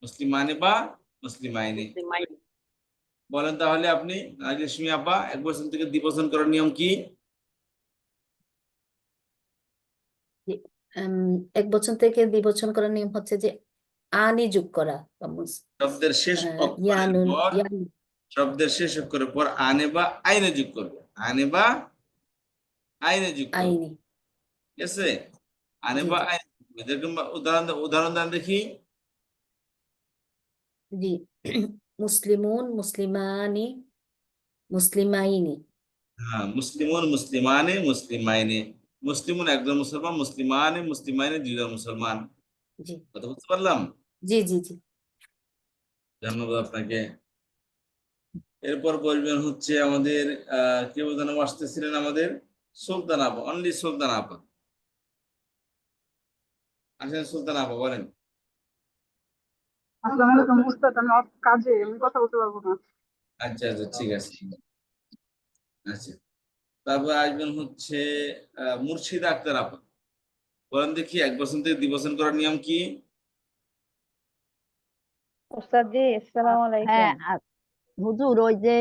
মুসলিমানে বা মুসলিমাইনি। বলেন তাহলে আপনি নাজরিয়া আপা, এক বচন থেকে দ্বিবচন করার নিয়ম কি? এক বচন থেকে দ্বিবচন করার নিয়ম হচ্ছে যে আনি যোগ করা বা শব্দের শেষ অক্ষরের ইয়ানুন পর, ইয়ান শব্দের শেষ অক্ষরের পর আনে বা আইনে যোগ করবে, আনে বা আইনে যোগ করবে, আইনি। ঠিক আছে? আনে জি বা জি আইনে যোগ করবে। যেরকম উদাহরণ দেন দেখি। জি মুসলিমুন মুসলিমানি মুসলিমাইনি। হ্যাঁ, মুসলিমুন মুসলিমানে মুসলিমাইনে, মুসলিমুন একজন মুসলমান, মুসলিমানে মুসলিমাইনে দুইজন মুসলমান। জি কথা বুঝতে পারলাম? জি জি জি ধন্যবাদ আপনাকে। এরপর বলবেন হচ্ছে আমাদের কেউ যেন আসতেছিলেন, আমাদের সুলতান আপা, অনলি সুলতান আপা। আসেন সুলতান আপা, বলেন। আসসালামু আলাইকুম উস্তাদ, আমি কাজে, আমি কথা বলতে পারবো না। আচ্ছা আচ্ছা, ঠিক আছে। আচ্ছা, তারপর আসবেন হচ্ছে মুর্শিদা আক্তার আপা। বলেন দেখি এক বছর থেকে দ্বিবচন করার নিয়ম কি? ওস্তাদ জি আসসালামু আলাইকুম। হ্যাঁ হুজুর ওই যে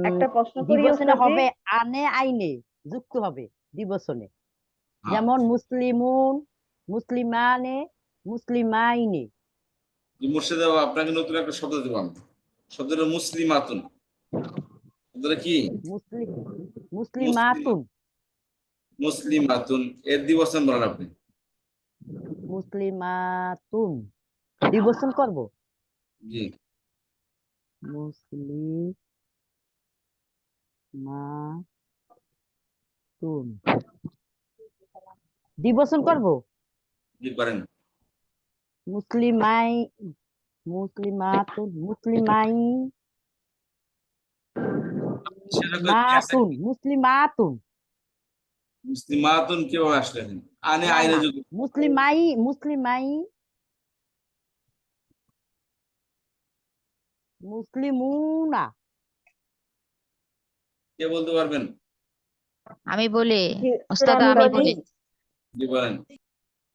একটা প্রশ্ন করি দ্বিবচনে ওস্তাদ জি। হবে আনে আইনে যুক্ত হবে দ্বিবচনে, হ্যাঁ, যেমন মুসলিমুন মুসলিমানে মুসলিমাইনে। মুর্শিদা আপা, আপনাকে নতুন একটা শব্দ দেবো আমি। শব্দটা মুসলিমাতুন। শব্দটা কি? মুসলিম মুসলিমা, মুসলিমাতুন মুসলিমাতুন, এর দ্বিবচন বলেন আপনি। মুসলিমাতুন দ্বিবচন করব। জি, মুসলিমাতুন দ্বিবচন করব। জি করেন। মুসলিমাই মুসলিমাতুন মুসলিমাই সেটা করে কি আছে? মাতুন মুসলিমাতুন মুসলিমাতুন কিভাবে আসলো এখানে? আনে না আইনে না যোগ। মুসলিমাই মুসলিমাই মুসলিমুনা। কে বলতে পারবেন? আমি বলি, জি, ওস্তাদ আমি আমি বলি। বলি, জি বলেন।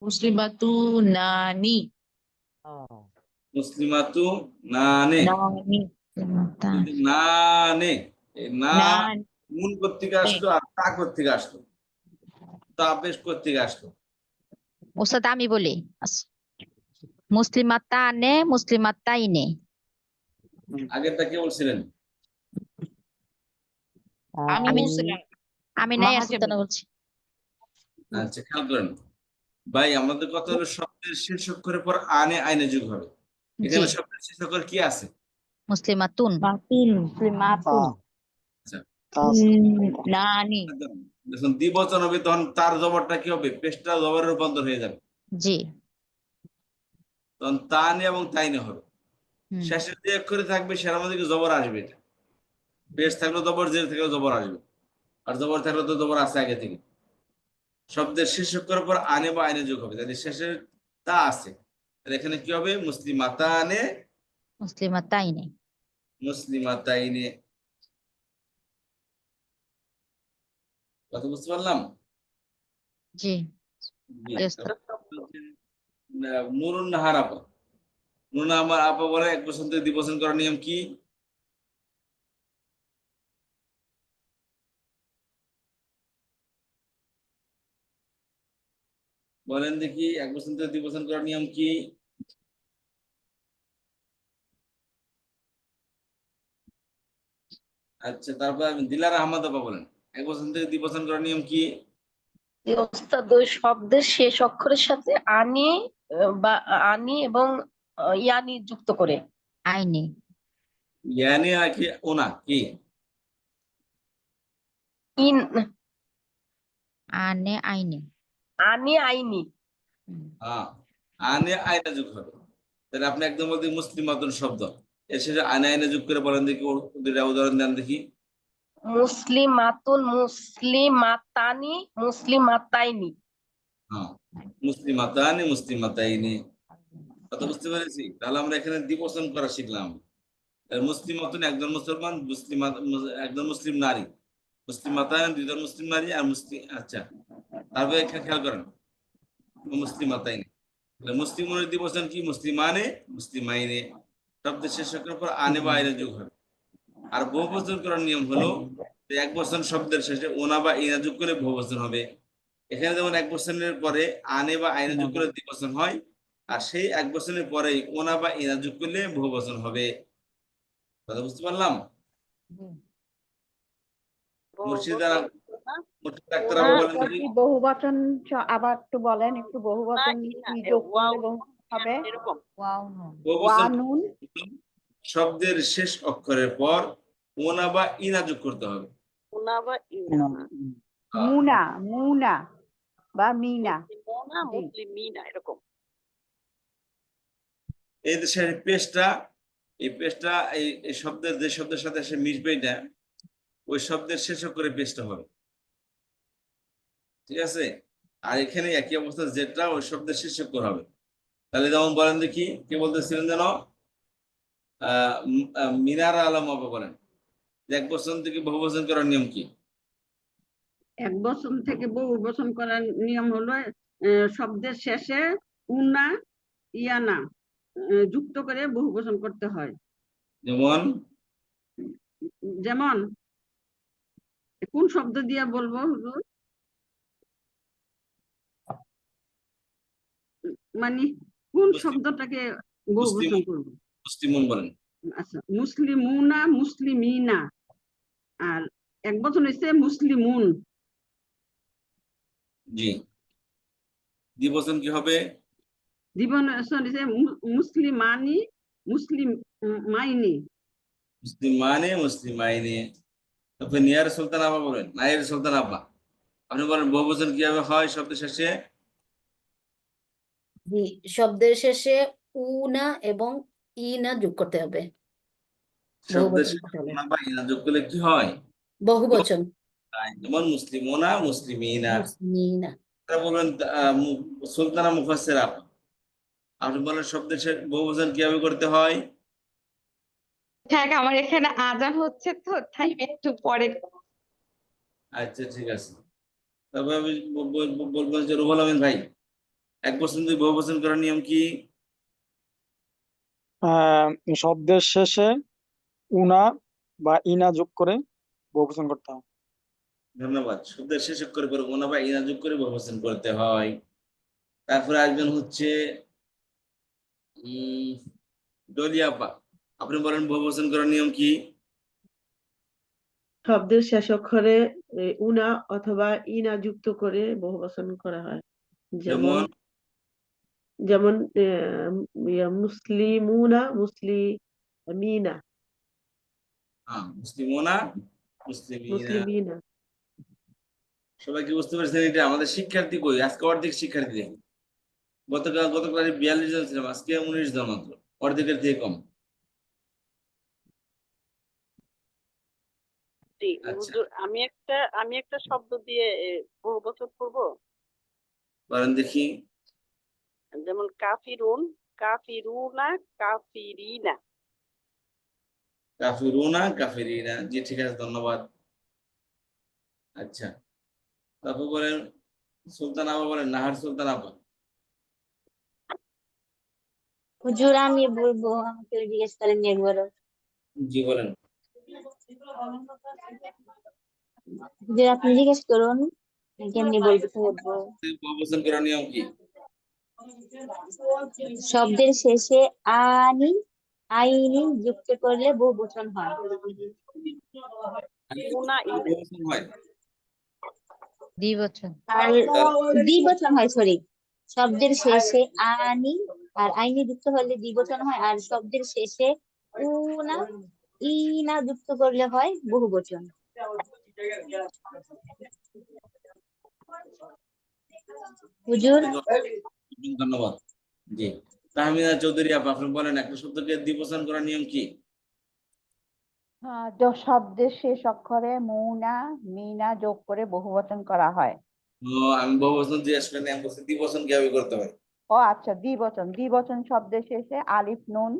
মুসলিমাতু নানি মুসলিমাতু নানে, নানি কিন্তু নানে, এই না নানি নুন কোত্থেকে আসলো আর তা কোত্থেকে আসলো? তা বেশ কোত্থেকে আসলো? ওস্তাদ আমি বলি, মুসলিমাতানে মুসলিমাতাইনে। আগেরটা কে বলছিলেন? আমি বলছিলাম, আমি নাই সুলতানা বলছি। আচ্ছা, খেয়াল করেন ভাই, আমাদের কথা হলো শব্দের শেষ অক্ষরের পর আনে আইনে যোগ হবে। জি, এখানে শব্দের শেষ অক্ষর কি আছে? মুসলিমাতুন মুসলিমাতুন আচ্ছা, নানি। যখন দ্বিবচন হবে তখন তার জবরটা কি হবে? পেশটা জবরের রূপান্তর হয়ে যাবে, জি, তখন তানে এবং তাইনে হবে। হুম, শেষের যে অক্ষরে থাকবে সেটার মধ্যে কি জবর আসবে? এটা পেশ থাকলে জবর, জের থাকলে জবর আসবে, আর জবর থাকলে তো জবর আছে আগে থেকে। শব্দের শেষ অক্ষরের পর আনে বা আইনে যোগ হবে, তাহলে শেষের তা আছে, তাহলে এখানে কি হবে? মুসলিমাতানে মুসলিমাতাইনে। মুসলিমাতাইনে। কথা বুঝতে পারলাম? জি, জি। জি ওস্তাদ। নুরুন নাহার আপা, নুরুন আমার আপা বলে এক বছর থেকে দ্বিবচন করার নিয়ম কি? বলেন দেখি, এক বছর থেকে দ্বিবচন করার নিয়ম কি? আচ্ছা, তারপর দিলার আহমদ আপা বলেন, এক বছর থেকে দ্বিবচন করার নিয়ম কি? যে ওস্তাদ ওই শব্দের শেষ অক্ষরের সাথে আনি বা আনি এবং ইয়ানি যুক্ত করে। আইনে, জ্ঞানী নাকি ওনা কি? ইন আনে আইনে। আনি আইনি। হ্যাঁ, আনে আইনা যোগ হবে, তাহলে আপনি একদম বলতে মুসলিমাতুন শব্দ, এর শেষে আইনে আইনে যোগ করে বলেন দেখি, দুইটা উদাহরণ দেন দেখি। মুসলিমাতুন, মুসলিমাতানি, মুসলিমাতাইনি। হ্যাঁ, মুসলিমাতানি, মুসলিমাতাইনি। কথা বুঝতে পেরেছি? তাহলে আমরা এখানে দ্বিবচন করা শিখলাম। মুসলিমাতুন একজন মুসলমান, একজন মুসলিম নারী, মুসলিমাতানি দুইজন মুসলিম নারী, আর মুসলিম, আচ্ছা তারপরে এখানে খেয়াল করেন মুসলিমাতাইনি। মুসলিমের দ্বিবচন কি? মুসলিমানে, মুসলিমাইনে। শব্দের শেষ অক্ষরের পর আনে বা আইনে যোগ হবে। আর বহুবচন করার নিয়ম হলো যে এক বচন শব্দের শেষে ওনা বা ইনা যোগ করে বহুবচন হবে। এখানে যেমন এক বচনের পরে আনে বা আইনে যোগ করে দ্বিবচন হয়, আর সেই এক বচনের পরেই ওনা বা ইনা যোগ করলে বহুবচন হবে। কথা বুঝতে পারলাম? মুর্শিদা ডাক্তার আবু বলেন দেখি। বহুবচন আবার একটু বলেন, একটু বহুবচন কি যোগ করলে বহু হবে? বহুবচন শব্দের শেষ অক্ষরের পর ওনা বা ইনা যোগ করতে হবে। মুনা, মুনা বা মিনা। এই দেশের পেশটা, এই পেশটা এই শব্দের যে শব্দের সাথে এসে মিশবে না, ওই শব্দের শেষ অক্ষরে পেশটা হবে। ঠিক আছে? আর এখানে একই অবস্থা, যেটা ওই শব্দের শেষ অক্ষর হবে। তাহলে যেমন বলেন দেখি, কে বলতেছিলেন যেন? মিনারা আলম আপা বলেন, এক বচন থেকে বহুবচন করার নিয়ম কি? এক বচন থেকে বহু বচন করার নিয়ম হলো শব্দের শেষে উনা ইয়ানা যুক্ত করে বহু বচন করতে হয়। যেমন যেমন কোন শব্দ দিয়ে বলবো হুজুর? মানে কোন শব্দটাকে বহু বচন করবো? মুসলিমুন বলেন। আচ্ছা, মুসলিমুনা, মুসলিমিনা। আর এক বচন হইছে মুসলিমুন। জি, দ্বিবচন কি হবে? দ্বিবচন হইছে মুসলিমানি, মুসলিমাইনি। মুসলিমানে, মুসলিমাইনে। তারপরে নিয়ার সুলতান আব্বা বলেন, নায়ের সুলতান আব্বা আপনি বলেন বহুবচন কিভাবে হয় শব্দের শেষে? জি, শব্দের শেষে উনা এবং ইনা যোগ করতে হবে। শব্দের বহুবচন শেষে করতে হবে। ওনা বা ইনা যোগ করলে কি হয়? বহুবচন। যেমন মুসলিমুনা, মুসলিমিনা। মুসলিমিনা। তারা বলেন সুলতানা মুফাসসিরা আপা, আপনি বলেন শব্দের শেষে বহুবচন কিভাবে করতে হয়? আমার এখানে আজান হচ্ছে তো, তাই একটু পরে। আচ্ছা ঠিক আছে। তারপরে আমি বলবেন যে রুহুল আমিন ভাই, এক বচন থেকে বহুবচন করার নিয়ম কি? শব্দের শেষে উনা বা ইনা যোগ করে বহুবচন করতে হয়। ধন্যবাদ। শব্দের শেষ অক্ষর করে ওনা বা ইনা যোগ করে বহুবচন করতে হয়। তারপরে আসবেন হচ্ছে ডলিয়া আপা, আপনি বলেন বহুবচন করার নিয়ম কি? শব্দের শেষ অক্ষরে উনা অথবা ইনা যুক্ত করে বহুবচন করা হয়। যেমন যেমন মুসলিমুনা, মুসলিমিনা। মুসলিমুনা, মুসলিমিনা। মুসলিমিনা। সবাই কি বুঝতে পারছেন? এটা আমাদের শিক্ষার্থী কই? আজকে অর্ধেক শিক্ষার্থী দেখি। গত ক্লাসে 42 জন ছিলাম, আজকে 19 জন মাত্র, অর্ধেকের থেকে কম। আচ্ছা, আমি একটা শব্দ দিয়ে বহুবচন করব। বলেন দেখি। যেমন কাফিরুন, কাফিরুনা, কাফিরিনা। কাফিরুনা, কাফিরিনা। জি ঠিক আছে, ধন্যবাদ। আচ্ছা, তারপর বলেন সুলতান আপা বলেন, নাহার সুলতান আপা। হুজুর আমি বলবো, আমাকে জিজ্ঞেস করেন একবারও। জি বলেন। হুজুর আপনি জিজ্ঞেস করুন, কেমনি বলবো। বহুবচন করার নিয়ম কি? শব্দের শেষে আনি আইনি যুক্ত করলে বহুবচন হয়। বহুবচন হয়। দ্বিবচন। আর দ্বিবচন হয়, সরি। শব্দের শেষে আনি আর আইনি যুক্ত হলে দ্বিবচন হয়, আর শব্দের শেষে উনা ইনা যুক্ত করলে হয় বহুবচন। হুজুর ধন্যবাদ। জি, তাহমিনা চৌধুরী আপা, আপনি বলেন একটা শব্দকে দ্বিবচন করার নিয়ম কি? শব্দের শেষ অক্ষরে মুনা মিনা যোগ করে বহুবচন করা হয়। আমি বহুবচন জিজ্ঞেস করি, আমি বলছি দ্বিবচন কিভাবে করতে হয়। ও আচ্ছা, দ্বিবচন শব্দের শেষে আলিফ নুন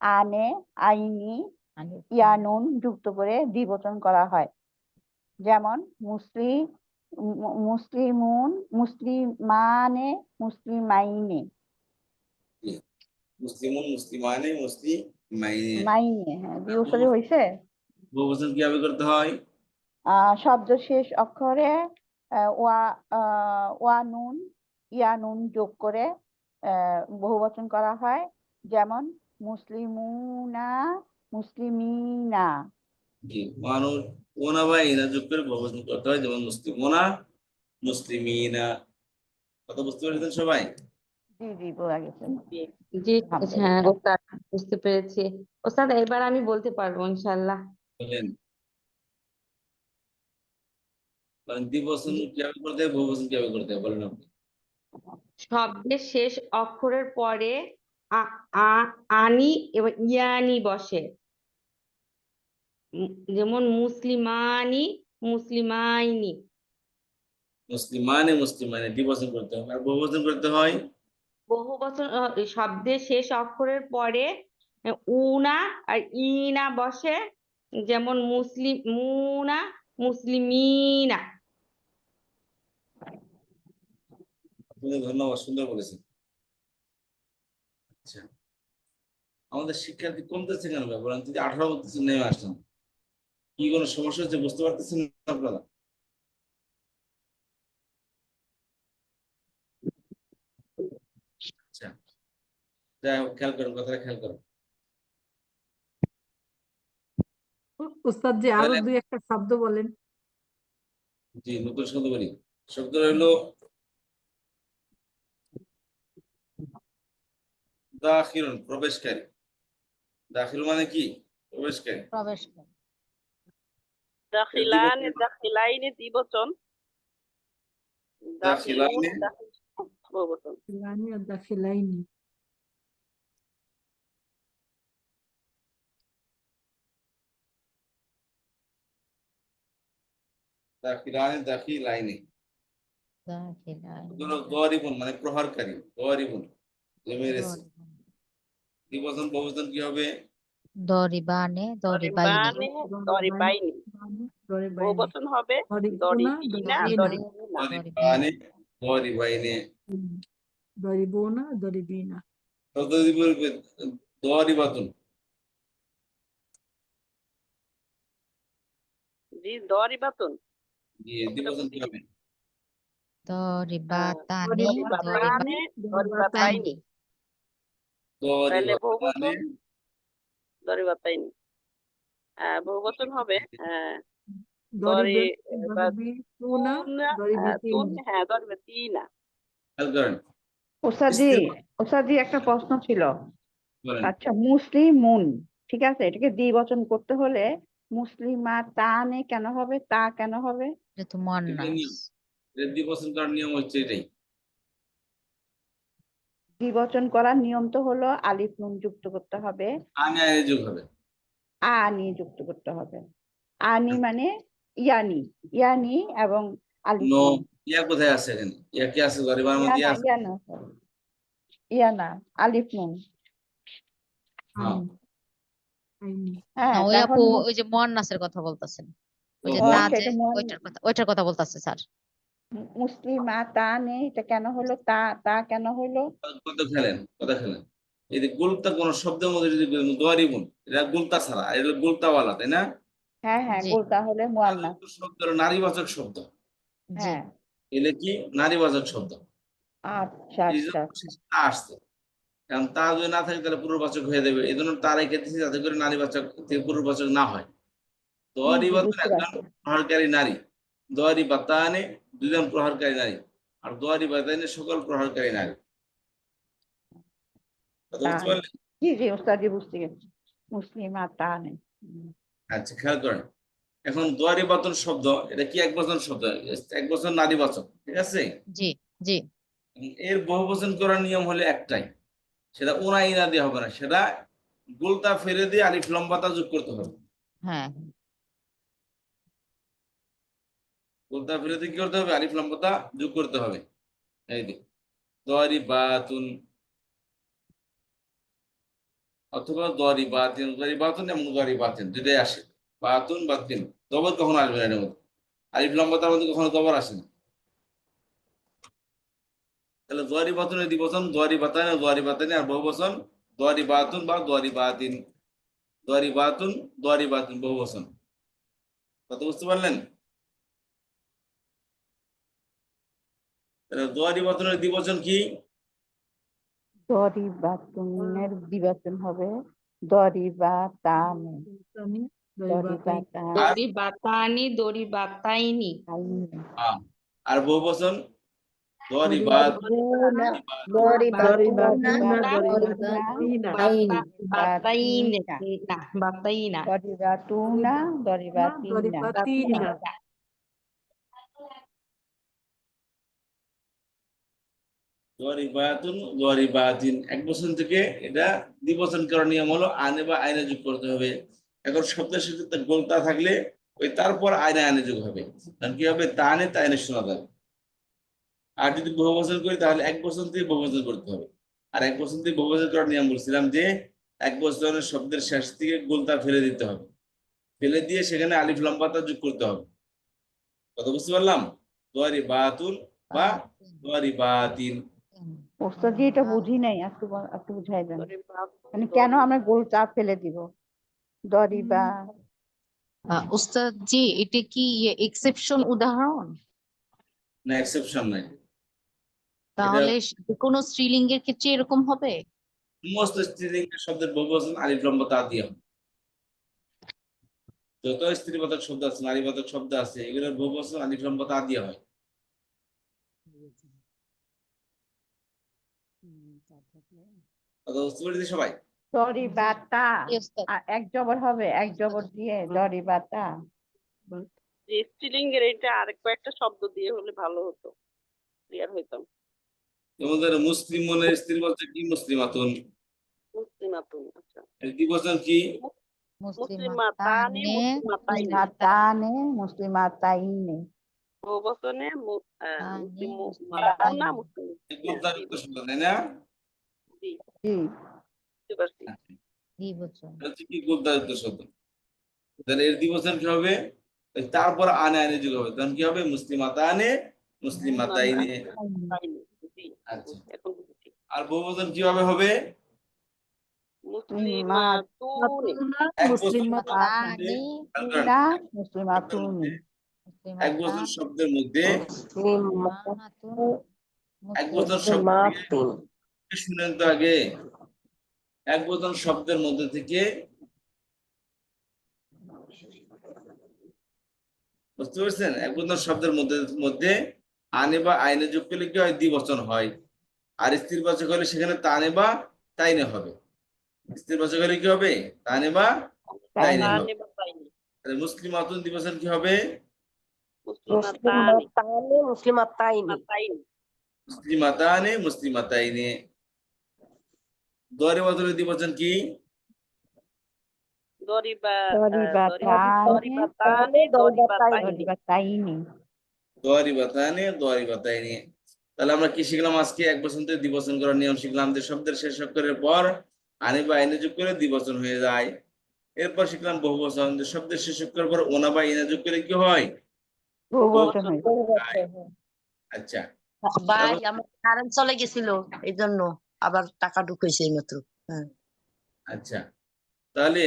আনে আইনি ইয়া নুন যুক্ত করে দ্বিবচন করা হয়। যেমন মুসলিমুন মুসলিমানে মুসলিমাইনে। মুসলিমুন মুসলিমানে মুসলিমাইনে। মাইনে, হ্যাঁ দ্বিবচনে হয়েছে। বহুবচন কিভাবে করতে হয়? শব্দ শেষ অক্ষরে ওয়া নুন ইয়া নুন যোগ করে বহুবচন করা হয়। যেমন মুসলিমুনা মুসলিমিনা। জি, মানুষ ওনা বা ইনা যোগ করে বহুবচন করতে হয়, যেমন মুসলিমুনা মুসলিমিনা। কথা বুঝতে পেরেছেন সবাই? জি জি বোঝা গেছে। জি আলহামদুলিল্লাহ। হ্যাঁ ওস্তাদ, বুঝতে পেরেছি। ওস্তাদ এবার আমি বলতে পারবো ইনশাল্লাহ। বলেন দ্বিবচন কিভাবে করতে হয়, বহুবচন কিভাবে করতে হয়, বলেন আপনি। শব্দের শেষ অক্ষরের পরে আনি এবং ইয়ানি বসে। যেমন মুসলিমানি মুসলিমাইনি। মুসলিমানে মুসলিমানে দ্বিবচন করতে হয়, আর বহুবচন করতে হয় বহুবচন শব্দের শেষ অক্ষরের পরে উনা আর ইনা বসে। যেমন মুসলিমুনা মুসলিমিনা। আপনাদের ধন্যবাদ, সুন্দর বলেছেন। আচ্ছা, আমাদের শিক্ষার্থী কমতেছে কেন ভাই বলেন? যদি 18 বলতেছে নেমে আসলাম, কি কোনো সমস্যা হচ্ছে বুঝতে পারতেছেন না আপনারা? আচ্ছা, যাই হোক, খেয়াল করেন, কথাটা খেয়াল করেন। উস্তাদ যে আরো তাহলে দুই একটা শব্দ বলেন। জি, নতুন শব্দ বলি। শব্দ হলো দাখিলুন, প্রবেশকারী। দাখিল মানে কি? প্রবেশকারী। দাখিলানে দাখিলাইনে দ্বিবচন, দাখিলুন দাখিলানে বহুবচন। দাখিলানি আর দাখিলাইনি। দাখিলানে দাখিলাইনে। গরিবুন মানে প্রহারকারী, গরিবুন যে মেরেছে। দ্বিবচন বহুবচন কি হবে? দরিবানে দরিবাইনি দরিবানে দরিবাইনি। বহুবচন হবে দরিবিনা দরিবিনা। গরিবানে গরিবাইনে। দরিবোনা দরিবিনা। দরিবাতুন। জি, দরিবাতুন। জি, দ্বিবচন কি হবে? দরিবাতানি দরিবাতানে দরিবাতাইনি। তাহলে বহুবচন দরিবাতাইনি। বহুবচন হবে দরিবিতুনা দরিবিতিনি। হ্যাঁ দরিবাতিনা। খেয়াল করেন। ওস্তাদি একটা প্রশ্ন ছিল। বলেন। আচ্ছা, মুসলিমুন, ঠিক আছে, এটাকে দ্বিবচন করতে হলে মুসলিমা তানে কেন হবে, তা কেন হবে? এটা তো মুয়ান্নাস। এটাই নিয়ম। এর দ্বিবচন করার নিয়ম হচ্ছে এটাই। দ্বিবচন করার নিয়ম তো হলো আলিফ নুন যুক্ত করতে হবে, আনে যোগ হবে, আনি যুক্ত করতে হবে। আনি মানে ইয়ানি, ইয়ানি এবং আলিফ নো নুন। ইয়া কোথায় আছে এখানে? ইয়া কি আছে? গরিবার মধ্যে আছে। ইয়ানা আলিফ নুন। হ্যাঁ, হ্যাঁ, ওই আপু ওই যে মুয়ান্নাসের কথা বলতেছেন, ওই যে তা যে ওইটার কথা বলতেছে স্যার। মুসলিমা তানে এটা কেন হলো, তা কেন হলো? কথা খেলেন। এই যে গুলতা কোন শব্দের মধ্যে যদি গরিবুন, এটা গুলতা ছাড়া, এটা গুলতাওয়ালা, তাই না? হ্যাঁ হ্যাঁ, গোলটা হলে মুয়ান্নাস। শব্দ নারীবাচক শব্দ। হ্যাঁ, এলে কি নারীবাচক শব্দ। আচ্ছা আচ্ছা। আসছে, কারণ তা যদি না থাকে তাহলে পুরুষবাচক হয়ে যাবে। এই জন্য তারাই ক্ষেত্রে যাতে করে নারীবাচক থেকে পুরুষবাচক না হয়। দরিবাতুন একজন প্রহারকারী নারী, দরিবাতানে দুজন প্রহারকারী নারী, আর দরিবাতানে সকল প্রহারকারী নারী। কথা বুঝতে পারলেন? জি জি ওস্তাদি, বুঝতে গেছি। মুসলিমা তানে। আচ্ছা, খেয়াল করেন। এখন দরিবাতুন শব্দ, এটা কি একবচন শব্দ? একবচন নারীবাচক, ঠিক আছে? জি জি। এর বহুবচন করার নিয়ম হলো একটাই, সেটা উনা ইনা দিয়ে হবে না, সেটা গোলতা ফেলে দিয়ে আলিফ লম্বাতা যোগ করতে হবে। হ্যাঁ গোলতা ফেলে দিয়ে কি করতে হবে? আলিফ লম্বাতা যোগ করতে হবে। এই যে দরিবাতুন অথবা দরিবাতিন, দরিবাতুন এবং দরিবাতিন দুটাই আসে। বাতুন বাতিন, দবর কখনো আসবে না এর মধ্যে। আলিফ লম্বাতার মধ্যে কখনো দবর আসে না। তাহলে দরিবাতুনের দ্বিবচন দরিবাতান, দরিবাতানি, আর বহুবচন দরিবাতুন বা দরিবাতিন। দরিবাতুন, দরিবাতুন বহুবচন। কথা বুঝতে পারলেন? তাহলে দরিবাতুনের দ্বিবচন কি? দরিবাতুনের দ্বিবচন হবে দরিবাতানে। দরিবাতানে। দড়ি বাতানি দড়ি বাতাইনি আর বহুবচন দরিবাত, বাতাইনে না বাতাইনা দরিবাতুনা দরিবাতিনা। দরিবাতুন দরিবাতিন এক বচন থেকে এটা দ্বিবচন করার নিয়ম হলো আনে বা আইনে যোগ করতে হবে। এখন শব্দের সাথে গোলতা থাকলে ওই তারপর আইনে আইনে যোগ হবে। কারণ কি হবে? তানে তাইনে শোনা যাবে। আর যদি বহুবচন করি তাহলে এক বচন থেকে বহুবচন করতে হবে। আর এক বচন থেকে বহুবচন করার নিয়ম বলছিলাম যে এক বচনের শব্দের শেষ থেকে গোলতা ফেলে দিতে হবে, ফেলে দিয়ে সেখানে আলিফ লম্বাতা যোগ করতে হবে। কথা বুঝতে পারলাম? দরিবাতুন বা দরিবাতিন। ওস্তাদ জি এটা বুঝি নাই, একটু বুঝাই দেন মানে কেন আমরা গোল চাপ ফেলে দিব? দরিবা উস্তাদ জি এটা কি এক্সেপশন উদাহরণ? না, এক্সেপশন নাই। তাহলে কোনো স্ত্রীলিঙ্গের ক্ষেত্রে এরকম হবে? সমস্ত স্ত্রীলিঙ্গের শব্দের বহুবচন আলিফ লম্বাতা দিয়ে হবে। যত স্ত্রীবাচক শব্দ আছে, নারীবাচক শব্দ আছে, এগুলোর বহুবচন আলিফ লম্বাতা দিয়ে হয়। কথা বুঝতে পেরেছি সবাই? দরিবাতা এক জবর হবে, এক জবর দিয়ে দরিবাতা। যে স্ত্রীলিঙ্গের এটা আর কয়েকটা শব্দ দিয়ে হলে ভালো হতো, ক্লিয়ার হইতাম। তোমাদের মুসলিমনের স্ত্রীবাচক কি? মুসলিমাতুন। মুসলিমাতুন, আচ্ছা। এর দ্বিবচন কি? মুসলিমাতানি, মুসলিমাতাইনি। মুসলিমাতানে মুসলিমাতাইনে। বহুবচনে মুসলিমাতুনা গোলতাযুক্ত শব্দ, তাই না? জি জি বুঝতে পারছি। হচ্ছে কি গোলতাযুক্ত শব্দ। তাহলে এর দ্বিবচন কি হবে? ওই তারপর আনে আনে যোগ হবে, তখন কি হবে? মুসলিমাতানে মুসলিমাতাইনে। জি আচ্ছা, এখন বুঝছি। আর বহুবচন কিভাবে হবে? মুসলিমাতুনি, এক বচন মুসলিমাতুনি। এক বচন শব্দের মধ্যে এক বচন শব্দ শুনেন তো আগে। এক বচন শব্দের মধ্যে থেকে বুঝতে পারছেন? এক বচন শব্দের মধ্যে আনে বা আইনে যোগ করলে কি হয়? দ্বিবচন হয়। আর স্ত্রীবাচক হলে সেখানে তানে বা তাইনে হবে। স্ত্রীবাচক হলে কি হবে? তানে বা তাইনে হবে। তাহলে মুসলিমাতুন দ্বিবচন কি হবে? মুসলিমাতানি, মুসলিমাতাইনি। মুসলিমাতানে মুসলিমাতাইনে। দরিবাতুনের দ্বিবচন কি? দরিবাতানি, দরিবাতাইনি। দরিবাতানে দরিবাতাইনে। তাহলে আমরা কি শিখলাম আজকে? এক বচন থেকে দ্বিবচন করার নিয়ম শিখলাম যে শব্দের শেষ অক্ষরের পর আনে বা আইনে যোগ করে দ্বিবচন হয়ে যায়। এরপর শিখলাম বহুবচন, যে শব্দের শেষ অক্ষরের পর ওনা বা ইনা যোগ করে কি হয়? বহুবচন হয়। আচ্ছা, ভাই আমার কারেন্ট চলে গেছিল, এই জন্য আবার টাকা ঢুকেছে এই মাত্র। আচ্ছা, তাহলে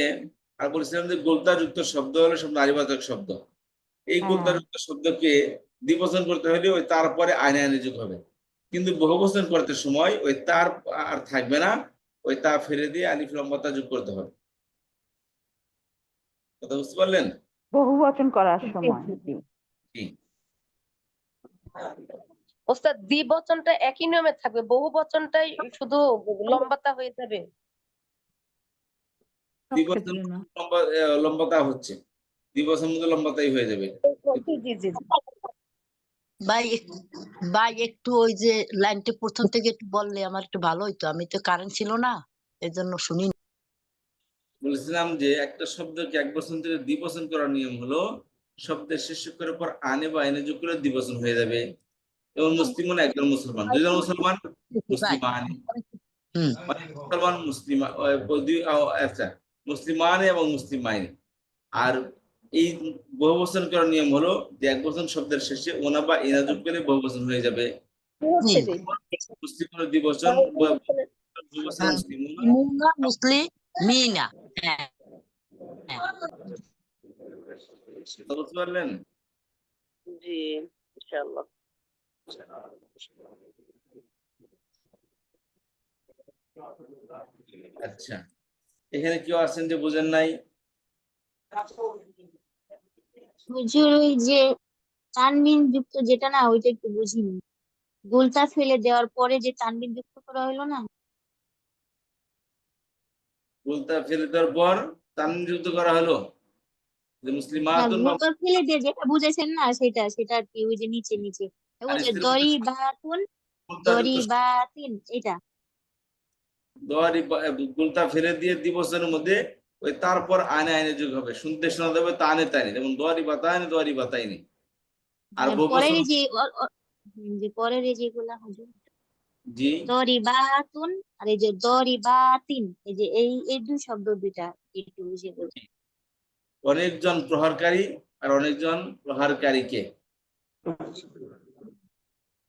আর বলছিলাম যে গোলতাযুক্ত শব্দ হলো সব নারীবাচক শব্দ। এই গোলতাযুক্ত শব্দকে দ্বিবচন করতে হলে ওই তারপরে আইনে আইনে যোগ হবে, কিন্তু বহুবচন করতে সময় ওই তার আর থাকবে না, ওই তা ফেলে দিয়ে আলিফ লম্বাতা যোগ করতে হবে। কথা বুঝতে পারলেন? বহুবচন করার সময় জি। ওস্তাদ দ্বিবচনটা একই নিয়মে থাকবে, বহু বচনটাই শুধু লম্বাতা হয়ে যাবে। দ্বিবচন লম্বাতা হচ্ছে, দ্বিবচন মধ্যে লম্বাতাই হয়ে যাবে। জি জি জি। ভাই একটু ওই যে লাইনটা প্রথম থেকে একটু বললে আমার একটু ভালো হইতো, আমি তো কারেন্ট ছিল না এজন্য শুনি। বলেছিলাম যে একটা শব্দকে এক বচন থেকে দ্বিবচন করার নিয়ম হলো শব্দের শেষ অক্ষরের পর আনে বা এনে যোগ করে দ্বিবচন হয়ে যাবে। এবং মুসলিম একজন মুসলমান, দুইজন মুসলমান মুসলিমান, মানে মুসলমান মুসলিমা, আচ্ছা মুসলিমান এবং মুসলিমাইন। আর এই বহুবচন করার নিয়ম হলো যে এক বচন শব্দের শেষে ওনা বা ইনা যোগ করে বহুবচন হয়ে যাবে। মুসলিম হলো দ্বিবচন, বহুবচন মুসলিমুনা। মুসলিমিনা। হ্যাঁ বুঝতে পারলেন? জি ইনশাআল্লাহ। আচ্ছা, এখানে কেউ আছেন যে বুঝেন নাই? হুজুর ওই যে তানবিন যুক্ত যেটা না ওইটা একটু বুঝিনি, গোলটা ফেলে দেওয়ার পরে যে তানবিন যুক্ত করা হলো না। গোলতা ফেলে দেওয়ার পর তানবিন যুক্ত করা হলো যে না, মুসলিমাতুন বা গোলটা ফেলে দিয়ে যেটা বুঝেছেন না সেটা আর কি, ওই যে নিচে নিচে ওই আর যে স্ত্রী দরি বাতুন গোলতা দরি যুক্ত বাতিন এটা। গোলতা ফেলে দিয়ে দ্বিবচনের মধ্যে ওই তারপর আনে আইনে যোগ হবে, শুনতে শোনা যাবে তানে তাইনে, যেমন দোয়ারি বাতাইনি। আর হ্যাঁ, পরের বহুবচন এই যে যে পরের এই যেগুলা হুজুর জি দরি বাতুন আর এই যে দরি বাতিন, এই যে এই দুই শব্দ দুইটা একটু বুঝিয়ে বলুন। অনেকজন প্রহারকারী আর অনেকজন প্রহারকারীকে।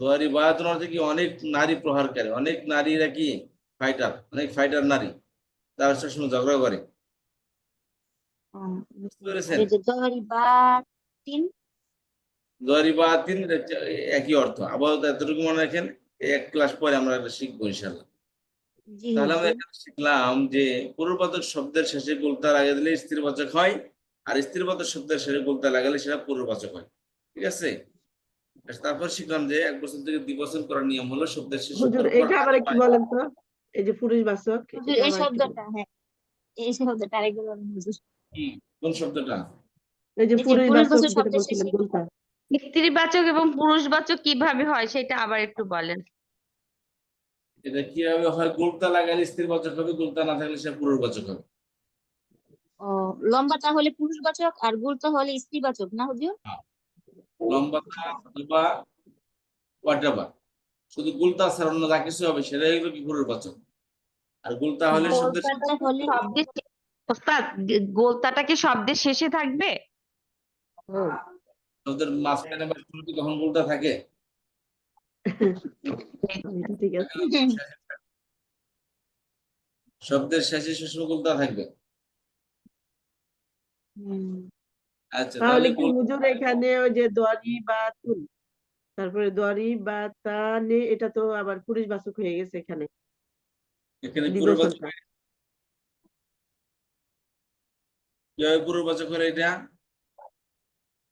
দোয়ারি বায়াতুন অর্থে কি অনেক নারী প্রহারকারী, অনেক নারীরা কি ফাইটার, অনেক ফাইটার নারী, তারা সবসময় ঝগড়া করে। বুঝতে আর পেরেছেন? এই যে দরি বাতিন দোয়ারি বায়াতিন একই অর্থ। আপাতত এতটুকু মনে রাখেন, এক ক্লাস পরে আমরা এটা শিখবো ইনশাল্লাহ। জি তাহলে আমরা হুজুর। এখানে শিখলাম যে পুরুষবাচক শব্দের শেষে গোলতা লাগিয়ে দিলে স্ত্রীবাচক হয়, আর স্ত্রীবাচক শব্দের শেষে গোলতা লাগালে সেটা পুরুষবাচক হয়। ঠিক আছে? তারপর শিখলাম যে এক বছর থেকে দ্বিবচন করার নিয়ম হলো শব্দের শেষ হুজুর অক্ষর পর এটা আবার আনে একটু বা বলেন তো, এই যে পুরুষবাচক হুজুর এটা এই আবার একটু বলেন। শব্দটা, হ্যাঁ এই শব্দটা আরেকবার বলুন হুজুর। কি, কোন শব্দটা? এই যে এই যে পুরুষবাচক পুরুষবাচক যেটা শব্দের বলছিলেন শেষে গোলতা। স্ত্রীবাচক এবং পুরুষবাচক কিভাবে হয় সেটা আবার একটু বলেন। এটা কিভাবে হয়? গোলতা লাগালে স্ত্রীবাচক হবে, গোলতা না থাকলে সে পুরুষবাচক হবে। ও, লম্বাটা হলে পুরুষবাচক আর গোলটা হলে স্ত্রীবাচক না হুজুর? লম্বাতা অথবা হোয়াটএভার, শুধু গোলতা ছাড়া অন্য যা কিছু হবে সেটাই হলো কি পুরুষবাচক। আর গোলতা হলে শব্দের গোলটা হলে শব্দের ওস্তাদ, গোলতাটা কি শব্দের শেষে থাকবে? শব্দের মাঝখানে বা শুরুতে কখন গোলতা থাকে? ঠিক আছে। শব্দের শেষে সবসময় গোলতা থাকবে। আচ্ছা, তাহলে তাহলে কি হুজুর এখানে ওই যে দরি বা তুন, তারপরে দরি বা তানে, এটা তো আবার পুরুষবাচক হয়ে গেছে এখানে এখানে পুরুষবাচক দ্বিবচনটা। কিভাবে পুরুষবাচক হলো এটা?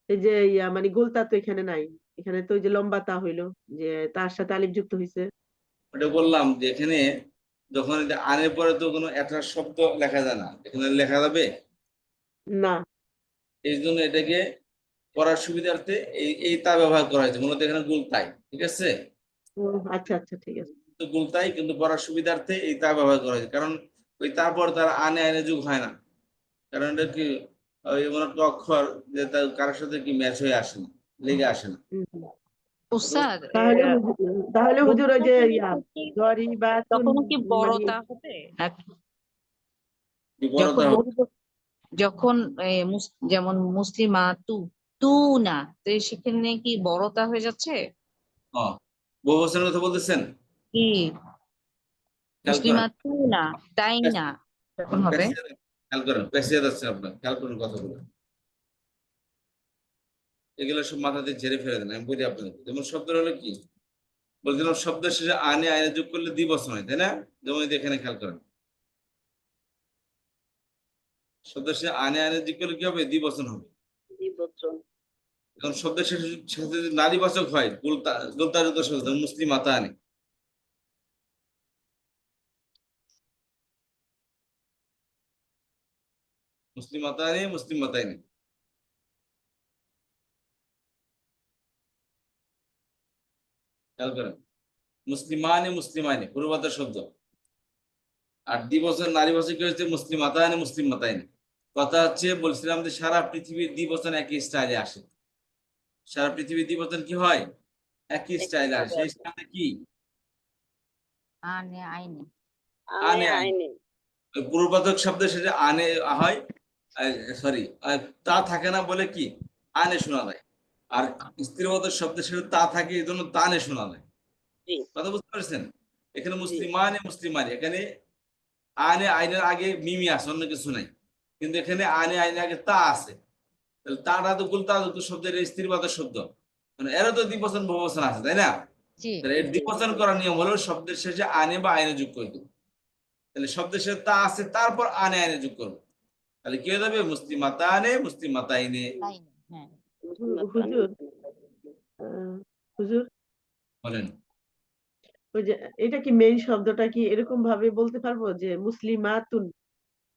এই যে মানে গোলতা তো এখানে নাই, এখানে তো ওই যে লম্বা তা হইলো, যে তার সাথে আলিফ যুক্ত হয়েছে। ওটা বললাম যে এখানে যখন এটা আনের পরে তো কোনো একটা শব্দ লেখা যায় না, এখানে লেখা যাবে না। এই জন্য এটাকে পড়ার সুবিধার্থে এই তা ব্যবহার করা হয়েছে, মূলত এখানে গুলতাই। ঠিক আছে? ও আচ্ছা আচ্ছা ঠিক আছে। তো গুলতাই, কিন্তু পড়ার সুবিধার্থে এই তা ব্যবহার করা হয়েছে, কারণ ওই তারপর তার আনে আনে যুগ হয় না, কারণ এটা কি ওই এমন একটা অক্ষর যে তার কারোর সাথে কি ম্যাচ হয়ে আসে না, লেগে আসে না। উস্তাদ তাহলে হুজুর ওই যে দরি বা তুন তখন কি মানে বড়তা হবে নাকি? কি বড়তা যখন হবে? যখন যেমন মুসলিমা তু তু না, তো সেখানে কি বড়তা হয়ে যাচ্ছে বহু বছরের কথা বলতেছেন? কি? খেয়াল করেন, মুসলিমা তু না, তাই না তখন হবে। খেয়াল করেন, পেঁচিয়ে যাচ্ছে আপনার, খেয়াল করুন কথাগুলো। এগুলো সব মাথাতে ঝেড়ে ফেলে দেন, আমি বলি আপনাদের। যেমন শব্দ হলো কি বলছিলাম, শব্দের শেষে আনে আইনে যোগ করলে দ্বিবচন হয়, তাই না? যেমন এই যে এখানে খেয়াল করেন, শব্দের শেষে আনে আইনে যোগ করলে কি হবে? দ্বিবচন হবে। দ্বিবচন। এখন শব্দের শেষে যদি নারীবাচক হয়, গোলতা যুক্ত শব্দ, মুসলিম মাতা আনে, মুসলিম মাতা আনে, মুসলিম মাতায় নেই। খেয়াল করেন, মুসলিমানে মুসলিমাইনে পূর্ববাদের শব্দ, আর দ্বিবচন নারীবাচক কি হচ্ছে মুসলিমাতানে মুসলিমাতাইনে। কথা হচ্ছে বলছিলাম যে সারা পৃথিবীর দ্বিবচন একই স্টাইলে আসে, সারা পৃথিবীর দ্বিবচন কি হয় একই স্টাইলে আসে। সেই স্টাইলে কি আনে আইনে আনে আইনে। আইনে ওই পূর্ববাচক শব্দের শেষে আনে হয়, সরি তা থাকে না বলে কি আনে শোনা যায়, আর স্ত্রীবাচক শব্দের শেষে তা থাকে এই জন্য তানে শোনা যায়। জি কথা বুঝতে পারছেন? এখানে জি মুসলিমানে মুসলিমানে, এখানে আনে আইনের আগে মিমি আছে, অন্য কিছু নাই, কিন্তু এখানে আনে আইনের আগে তা আছে। তাহলে তারা তো গুলতা শব্দের স্ত্রীবাচক শব্দ, মানে এরও তো দ্বিবচন বহুবচন আছে, তাই না? জি তাহলে এর দ্বিবচন করার নিয়ম হলো শব্দের শেষে আনে বা আইনে যোগ করে দেব। তাহলে শব্দের শেষে তা আছে, তারপর আনে আইনে যোগ করবো, তাহলে কি হয়ে যাবে মুসলিমাতানে মুসলিমাতাইনে। আইনে হ্যাঁ হুজুর হুজুর বলেন। ওই যে এটা কি মেইন শব্দটা কি এরকম ভাবে বলতে পারবো যে মুসলিমাতুন,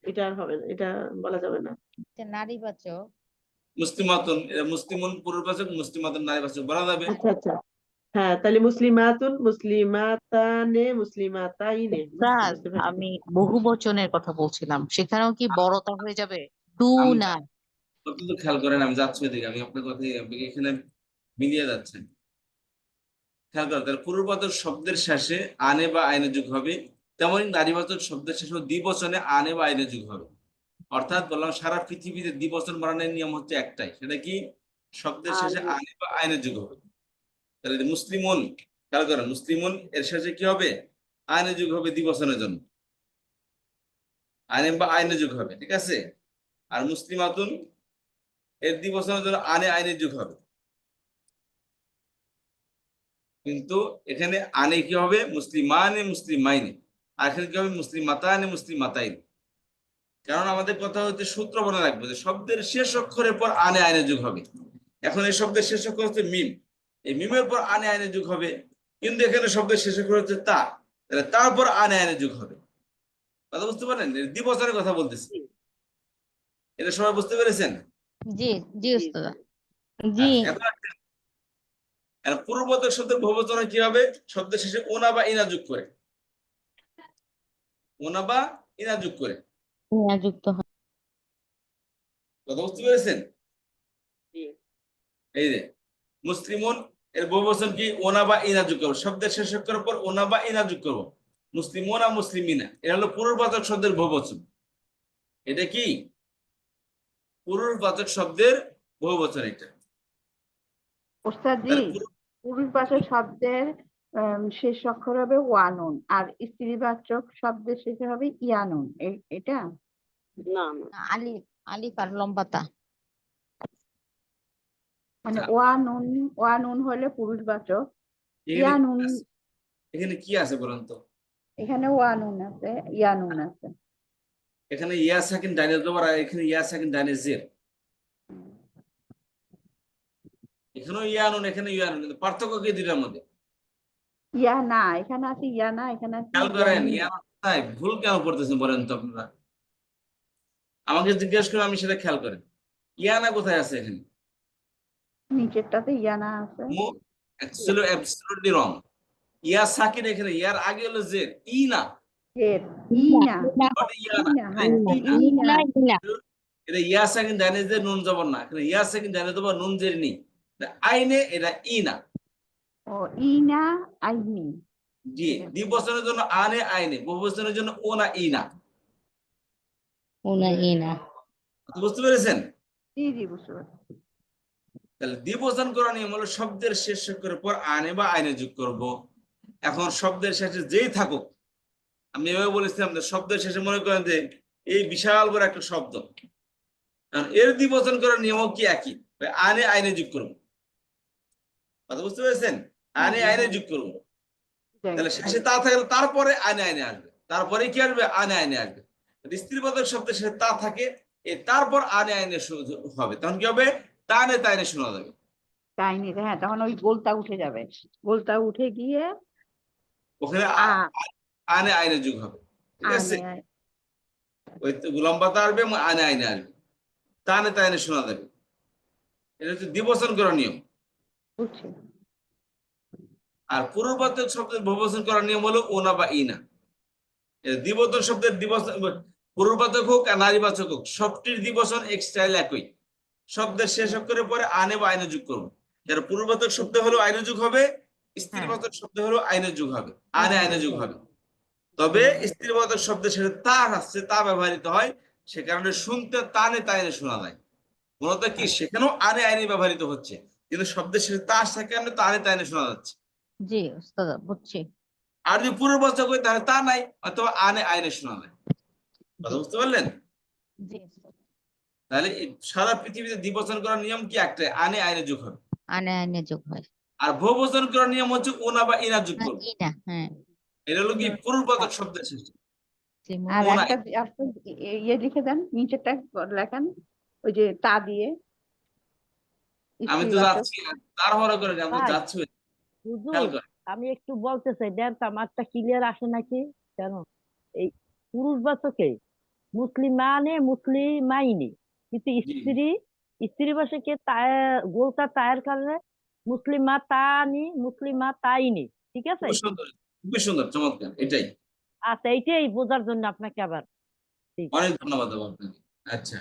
এটা আর হবে না, এটা বলা যাবে না? এটা নারীবাচক। মুসলিমাতুন, মুসলিমুন পূর্ববাচক, মুসলিমাতুন নারীবাচক বলা যাবে। আচ্ছা আচ্ছা, হ্যাঁ তাহলে মুসলিমাতুন মুসলিমাতানে মুসলিমাতাইনে, স্যার বুঝতে পেরেছি। আমি বহু বচনের কথা বলছিলাম, সেখানেও কি বড়তা হয়ে যাবে? টু আমি না অত্যন্ত খেয়াল করেন, আমি যাচ্ছি ওইদিকে, আমি আপনার কথাই আপনি এখানে মিলিয়ে যাচ্ছেন। খেয়াল করেন, তাহলে পূর্ববাচক শব্দের শেষে আনে বা আইনে যোগ হবে, তেমনি নারীবাচক শব্দের শেষে দ্বিবচনে আনে বা আইনে যোগ হবে। অর্থাৎ বললাম সারা পৃথিবীতে দ্বিবচন বানানোর নিয়ম হচ্ছে একটাই, সেটা কি শব্দের শেষে আনে বা আইনে যোগ হবে। তাহলে মুসলিমুন, খেয়াল করেন মুসলিমুন এর শেষে কি হবে আইনে যোগ হবে দ্বিবচনের জন্য, আইনে বা আইনে যোগ হবে, ঠিক আছে। আর মুসলিমাতুন এর দ্বিবচনের জন্য আনে আইনে যোগ হবে, কিন্তু এখানে আনে কি হবে মুসলিমানে মুসলিমাইনে, আর এখানে কি হবে মুসলিমাতানে মুসলিমাতাইনে। কারণ আমাদের কথা হচ্ছে সূত্র মনে রাখবো যে শব্দের শেষ অক্ষরের পর আনে আইনে যোগ হবে। এখন এই শব্দের শেষ অক্ষর হচ্ছে মিম, এই মিমের পর আনে আইনে যোগ হবে, কিন্তু এখানে শব্দের শেষ অক্ষর হচ্ছে তা, তাহলে তারপর আনে আইনে যোগ হবে। কথা বুঝতে পারেন? দ্বিবচনের কথা বলতেছি, এটা সবাই বুঝতে পেরেছেন? জি জি ওস্তাদ জি এখন পূর্ববাচক শব্দের বহুবচনে কি হবে শব্দের শেষে ওনা বা ইনা যোগ করে, ওনা বা ইনা যোগ করে। যুক্ত হয়। কথা বুঝতে পেরেছেন? জি এই যে মুসলিমুন এর বহুবচন কি ওনা বা ইনা যোগ করবো, শব্দের শেষ অক্ষরের পর ওনা বা ইনা যোগ করবো, মুসলিমুনা মুসলিমিনা, এটা হলো পুরুষবাচক শব্দের বহুবচন। এটা কি পুরুষবাচক শব্দের বহুবচন এটা। ওস্তাদ জি, তাহলে পুরুষবাচক শব্দের শেষ অক্ষর হবে ওয়ানুন, আর স্ত্রীবাচক শব্দের শেষে হবে ইয়ানুন, এটা না না আলিফ আলিফ আর লম্বাতা। মানে ওয়ানুন, ওয়ানুন হলে পুরুষবাচক, এখানে ইয়ানুন এখানে কি আছে বলেন তো? এখানে ওয়ানুন আছে, ইয়ানুন আছে। এখানে ইয়া সাকিন ডাইনে জবর, আর এখানে ইয়া সাকিন ডাইনে জের। এখানেও ইয়ানুন এখানে ইয়ানুন, কিন্তু পার্থক্য কি দুইটার মধ্যে? ইয়া না, এখানে আছে ইয়া না, এখানে আছে খেয়াল করেন ইয়ানুন। ইয়ানুন কোথায়, ভুল কেন করতেছেন বলেন তো আপনারা? আমাকে জিজ্ঞেস করে আমি সেটা খেয়াল করেন, ইয়ানা কোথায় আছে এখানে? নিচেরটাতে ইয়ানা আছে। অ্যাবসলিউটলি রং। ইয়া সাকিন এখানে, ইয়ার আগে হলো জের, ই না, এর ইনা, নট ইয়ানা, ইনা, হ্যাঁ ইনা। ইনা। এটা ইয়া সাকিন ডাইনে জের নুন জবর না, এখানে ইয়া সাকিন ডাইনে জবর নুন জের নি, আইনে এটা ই না। ও ইনা আইনি। জি, দ্বিবচনের জন্য আনে আইনে, বহুবচনের জন্য ও না ই না। উনা ইনা বুঝতে পেরেছেন? জি জি বুঝতে পারছি। তাহলে দ্বিবচন করার নিয়ম হলো শব্দের শেষ অক্ষরের পর আনে বা আইনে যোগ করব। এখন শব্দের শেষে যেই থাকুক, আমি এভাবে বলেছিলাম যে শব্দের শেষে মনে করেন যে এই বিশাল বড় একটা শব্দ, এর দ্বিবচন করার নিয়ম কি একই, আনে আইনে যোগ করব। কথা বুঝতে পেরেছেন? আনে আইনে যোগ করব, তাহলে শেষে তা থাকলে তারপরে আনে আইনে আসবে, তারপরে কি আসবে আনে আইনে আসবে। স্ত্রীবাচক শব্দের শেষে তা থাকে, তারপর আনে আইনে হবে, তখন কি হবে তানে তাইনে শোনা যাবে। তাইনি, হ্যাঁ তখন ওই গোলটা উঠে যাবে, গোলটা উঠে গিয়ে ওখানে আনে আইনে যোগ হবে, ঠিক আছে। আনে ওই লম্বাতা আসবে এবং আনে আইনে আসবে, তানে তাইনে শোনা যাবে। এটা হচ্ছে দ্বিবচন করার নিয়ম। বুঝছি। আর পূর্ববাচক শব্দের বহুবচন করার নিয়ম হলো ওনা বা ইনা। দ্বিবচন শব্দের দ্বিবচন পূর্ববাচক হোক আর নারীবাচক হোক, সবটির দ্বিবচন স্টাইল একই। শব্দের শেষ অক্ষরের পরে আনে বা আইনে যোগ করবো। যারা পূর্ববাচক শব্দ হলো আইনে যোগ হবে, স্ত্রীবাচক শব্দ হলো আইনে যোগ হবে, আনে আইনে যোগ হবে। তবে স্ত্রীবাচক শব্দের সাথে তা আসছে, তা ব্যবহৃত হয়, সে কারণে শুনতে তানে তাইনে শোনা যায়। মূলত কি সেখানেও আনে আইনে ব্যবহৃত হচ্ছে, কিন্তু শব্দের সাথে তা আসার কারণে তানে তাইনে শোনা যাচ্ছে। জি ওস্তাদ বুঝছি। আর যদি পূর্ববাচক হয় তাহলে তা নাই, অথবা আনে আইনে শোনা যায়। কথা বুঝতে পারলেন? জি তাহলে সারা পৃথিবীতে দ্বিবচন করার নিয়ম কি একটাই, আনে আইনে যোগ হবে। আনে আনে যোগ হয়। আর বহুবচন করার নিয়ম হচ্ছে ওনা বা ইনা যোগ করবে। ইনা, হ্যাঁ। এটা হলো কি পূর্ববাচক শব্দের শেষে। আর ওনা একটা আপনি ইয়ে লিখে দেন, নিচেরটা লেখেন ওই যে তা দিয়ে আমি তো স্ত্রীবাচক। যাচ্ছি, তাড়াহুড়ো করে আমি তো ভাই যাচ্ছি। হুজুর, খেয়াল করেন। আমি একটু বলতে চাই, দেন তো আমারটা ক্লিয়ার আসে নাকি। কেন এই পুরুষবাচকে মুসলিমানে মুসলিমাইনি, কিন্তু স্ত্রীবাচকে গোলটা তায়ের কারণে মুসলিমা তানি মুসলিমা তাইনি, ঠিক আছে। খুবই সুন্দর, খুবই সুন্দর, চমৎকার, এটাই। আচ্ছা, এইটাই বোঝার জন্য আপনাকে আবার ঠিক। অনেক ধন্যবাদ আপনাকে। আচ্ছা,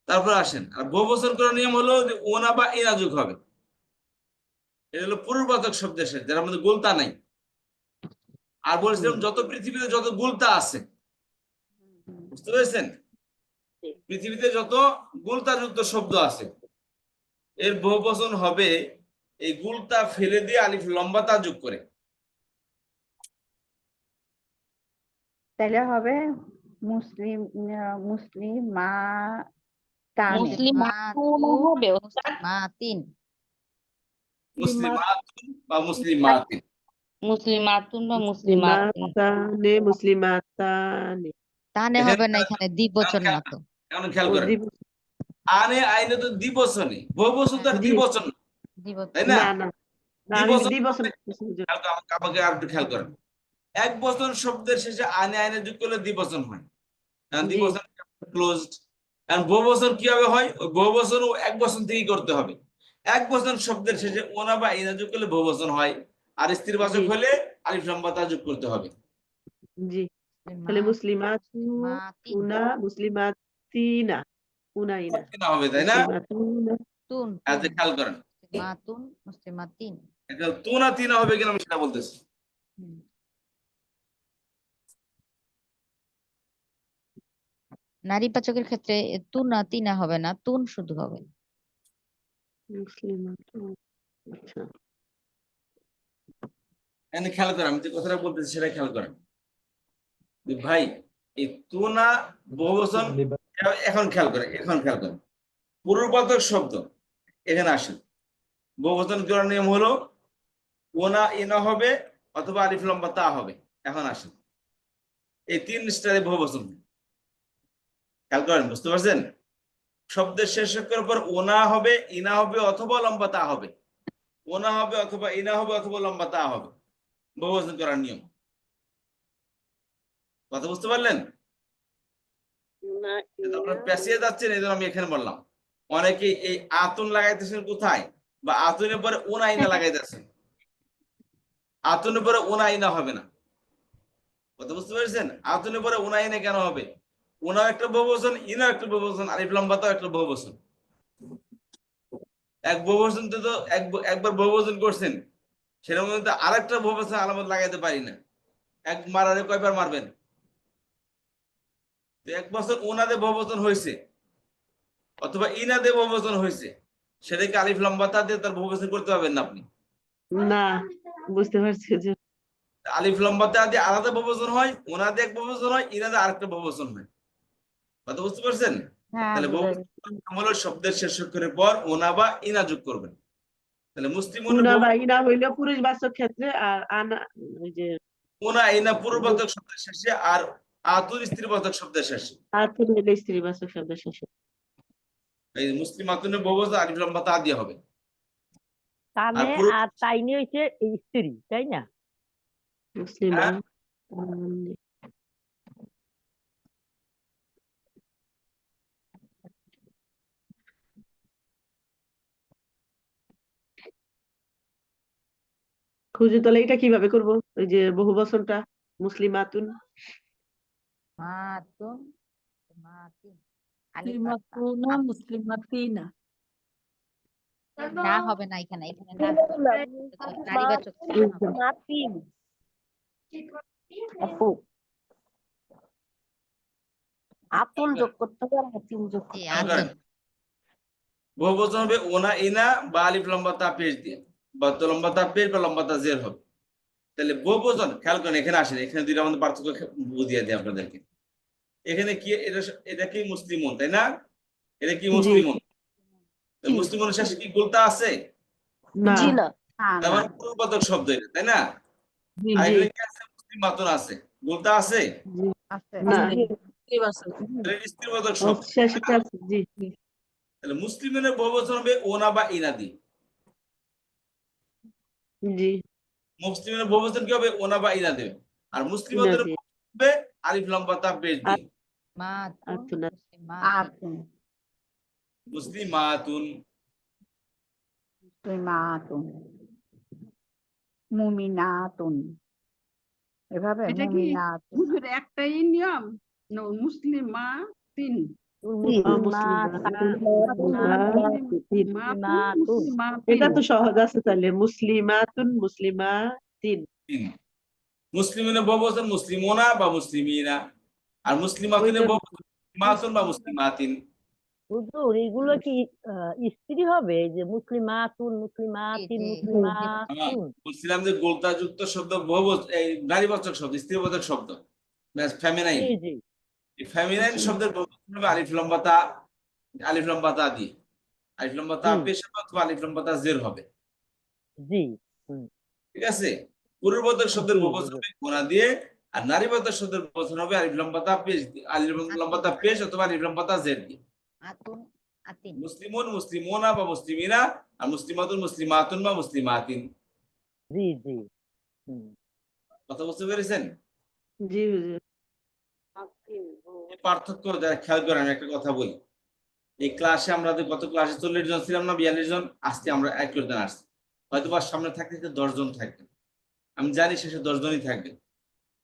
তারপর আসেন। আর বহুবচন করার নিয়ম হলো যে ওনা বা ইনা যোগ হবে। এটা হলো পূর্ববাচক শব্দের সাথে, যার মধ্যে গোলতা নাই। আর বলেছিলাম যত পৃথিবীতে যত গোলতা আছে, বুঝতে পেরেছেন, পৃথিবীতে যত গোলতা যুক্ত শব্দ আছে এর বহুবচন হবে এই গুলতা ফেলে দিয়ে আলিফ লম্বা তা যোগ করে। তাহলে হবে মুসলিম মুসলিমা তানে মুসলিমাতুন মুসলিমাতুন বা মুসলিমাতিন। মুসলিমাতুন বা মুসলিমাতিন। মুসলিমাতানে মুসলিমাতানে। তানে হবে না, এখানে দ্বিবচন না তো। এখন খেয়াল করেন, আনে আইনে তো দ্বিবচনে, বহুবচন তো দ্বিবচন, তাই না? দ্বিবচন আমাকে আর একটু খেয়াল করেন। এক বচন শব্দের শেষে আনে আইনে যোগ করলে দ্বিবচন হয়, দ্বিবচন ক্লোজড। এন্ড বহুবচন কিভাবে হয়? ওই বহুবচন এক বচন থেকেই করতে হবে। এক বচন শব্দের শেষে ওনা বা ইনা যোগ করলে বহুবচন হয়, আর স্ত্রীবাচক হলে আলিফ লম্বা তা যোগ করতে হবে। জি, তাহলে মুসলিমাতুনা মুসলিমাতিনা উনা ইনা হবে, তাই না? তুন আচ্ছা, খেয়াল করেন, মাতুন মুসলিমাতিন। এটা তুনা তিনা হবে কিনা আমি সেটা বলতেছি। নারীবাচকের ক্ষেত্রে তুনা তিনা হবে না, তুন শুধু হবে। আচ্ছা, এখানে খেয়াল করেন, আমি যে কথাটা বলতেছি সেটা খেয়াল করেন ভাই। এই তুনা বহুবচন, এখন খেয়াল করেন, এখন খেয়াল করেন, পূর্ববাচক শব্দ এখানে আসেন। বহুবচন করার নিয়ম হলো ওনা ইনা হবে অথবা আলিফ লম্বা তা হবে। এখন আসেন, এই তিন স্টারে বহুবচন খেয়াল করেন, বুঝতে পারছেন? শব্দের শেষ অক্ষরের পর ওনা হবে, ইনা হবে অথবা লম্বা তা হবে। ওনা হবে অথবা ইনা হবে অথবা লম্বা তা হবে, বহুবচন করার নিয়ম। কথা বুঝতে পারলেন? আপনার পেঁচিয়ে যাচ্ছেন, এই জন্য আমি এখানে বললাম। অনেকে এই আতুন লাগাইতেছেন কোথায়, বা আতুনের পরে ওনা ইনা লাগাইতেছেন। আতুনের পরে ওনা ইনা হবে না, কথা বুঝতে পেরেছেন? আতুনের পরে ওনা ইনা কেন হবে? ওনাও একটা বহুবচন, ইনাও একটা বহুবচন, আলিফ লম্বাটাও একটা বহুবচন। এক বহুবচন তো একবার বহুবচন করছেন, সেটার মধ্যে আরেকটা বহুবচন আলামত লাগাইতে পারি না। এক মারারে কয়বার মারবেন? এক বছর ওনাদের বহুবচন হয়েছে অথবা ইনাদে বহুবচন হয়েছে, সেটাকে আলিফ লম্বা তা দিয়ে তার বহুবচন করতে পারবেন না আপনি। না, বুঝতে পারছি যে আলিফ লম্বা তা দিয়ে আলাদা বহুবচন হয়, ওনাদে এক বহুবচন হয়, ইনাদে আরেকটা বহুবচন হয়। কথা বুঝতে পারছেন? তাহলে বহুবচন হলো শব্দের শেষ অক্ষরের পর ওনা বা ইনা যোগ করবেন। তাহলে মুসলিম উনা বা ইনা হইলো পুরুষবাচক ক্ষেত্রে, আর আনা ওই যে ওনা ইনা পূর্ববাচক শব্দের শেষে, আর আতুর স্ত্রীবাচক শব্দের শেষে। আতুন হইলো স্ত্রীবাচক শব্দের শেষে। এই মুসলিম আতুনের বহুবচন আলিফ লম্বা তা দিয়ে হবে। তানে আর তাইনি হইছে স্ত্রী, তাই না? মুসলিমা খুঁজে তাহলে এটা কিভাবে করব? ওই যে বহু বচনটা মুসলিমাতুন। মাতুন মাতিন আলিফ আর তা। মুসলিমাতুনা মুসলিমাতিনা। না হবে না, এখানে এখানে না নারীবাচক চিহ্ন হবে। মাতিন আপু আতুন যোগ করতে হবে আর মাতিন যোগ জি করতে হবে। আতুন। বহুবচন হবে ওনা ইনা বা আলিফ লম্বা তা পেশ দিয়ে, বা তো লম্বা তা পেশ বা লম্বা তা জের হবে। তাহলে বহুবচন খেয়াল করেন, এখানে আসেন, এখানে দুইটা আমাদের পার্থক্য বুঝিয়ে দিই আপনাদেরকে। এখানে কি এটা কি মুসলিমুন, তাই না? এটা কি মুসলিমুন? মুসলিমুনের শেষে কি গোলতা আছে? না জি না। তার মানে পূর্ববোধক শব্দ এটা, তাই না? জি আর জি এখানে কি আছে? মুসলিমাতুন আছে, গোলতা আছে? আছে না তাহলে স্ত্রীবোধক শব্দ। শেষটা আছে জি তাহলে মুসলিমের বহুবচন হবে ওনা বা ইনা দিয়ে। জি মুসলিমের বহুবচন কি হবে? ওনা বা ইনা দেবে। আর মুসলিমাদের ইনা দিয়ে। হবে আলিফ লম্বা তা পেশ দিয়ে। মাতুন আতুন মুসলিমাতুন, মুসলিমাতুন মুমিনাতুন, এভাবে এটা কি মুমিনাতুন। হুজুর একটাই নিয়ম? মুসলিমা তিন এটা তো সহজ আছে তাহলে মুসলিমাতুন মুসলিমাতিন। মুসলিমের বহুবচন মুসলিমোনা বা মুসলিমিনা, আর মুসলিমাতিনের বহুবচন মুসলিমাতুন বা মুসলিমাতিন। হুজুর এগুলো কি স্ত্রী হবে? এই যে মুসলিমাতুন মুসলিমাতিন মুসলিমাতুন। বলছিলাম যে গোলতা যুক্ত শব্দ বহুবচন, এই নারীবাচক শব্দ, স্ত্রীবাচক শব্দ, ফেমিনাইন। জি জি এই ফেমিনাইন শব্দের বহুবচন হবে আলিফ লম্বা তা, আলিফ লম্বা তা দিয়ে। আলিফ লম্বা তা পেশ হবে অথবা আলিফ লম্বা তা জের হবে। জি ঠিক আছে? পুরুষবোধক শব্দের বহুবচন হবে গোনা দিয়ে, আর নারীবাচক শব্দের বহুবচন হবে আলিফ লম্বা তা পেশ দিয়ে, আলিফ লম্বা তা পেশ অথবা আলিফ লম্বা তা জের দিয়ে। আতুন আতিন। মুসলিমুন মুসলিমোনা বা মুসলিমিনা, আর মুসলিমাতুন মুসলিমাতুন বা মুসলিমাতিন। জি জি কথা বুঝতে পেরেছেন? জি হুজুর। এই পার্থক্য যারা খেয়াল করেন, আমি একটা কথা বলি। এই ক্লাসে আমরা গত ক্লাসে 40 জন ছিলাম না, 42 জন। আজকে আমরা 1 জন আসছি। হয়তো বা সামনে থাকতে 10 জন থাকবেন, আমি জানি শেষে 10 জনই থাকবেন।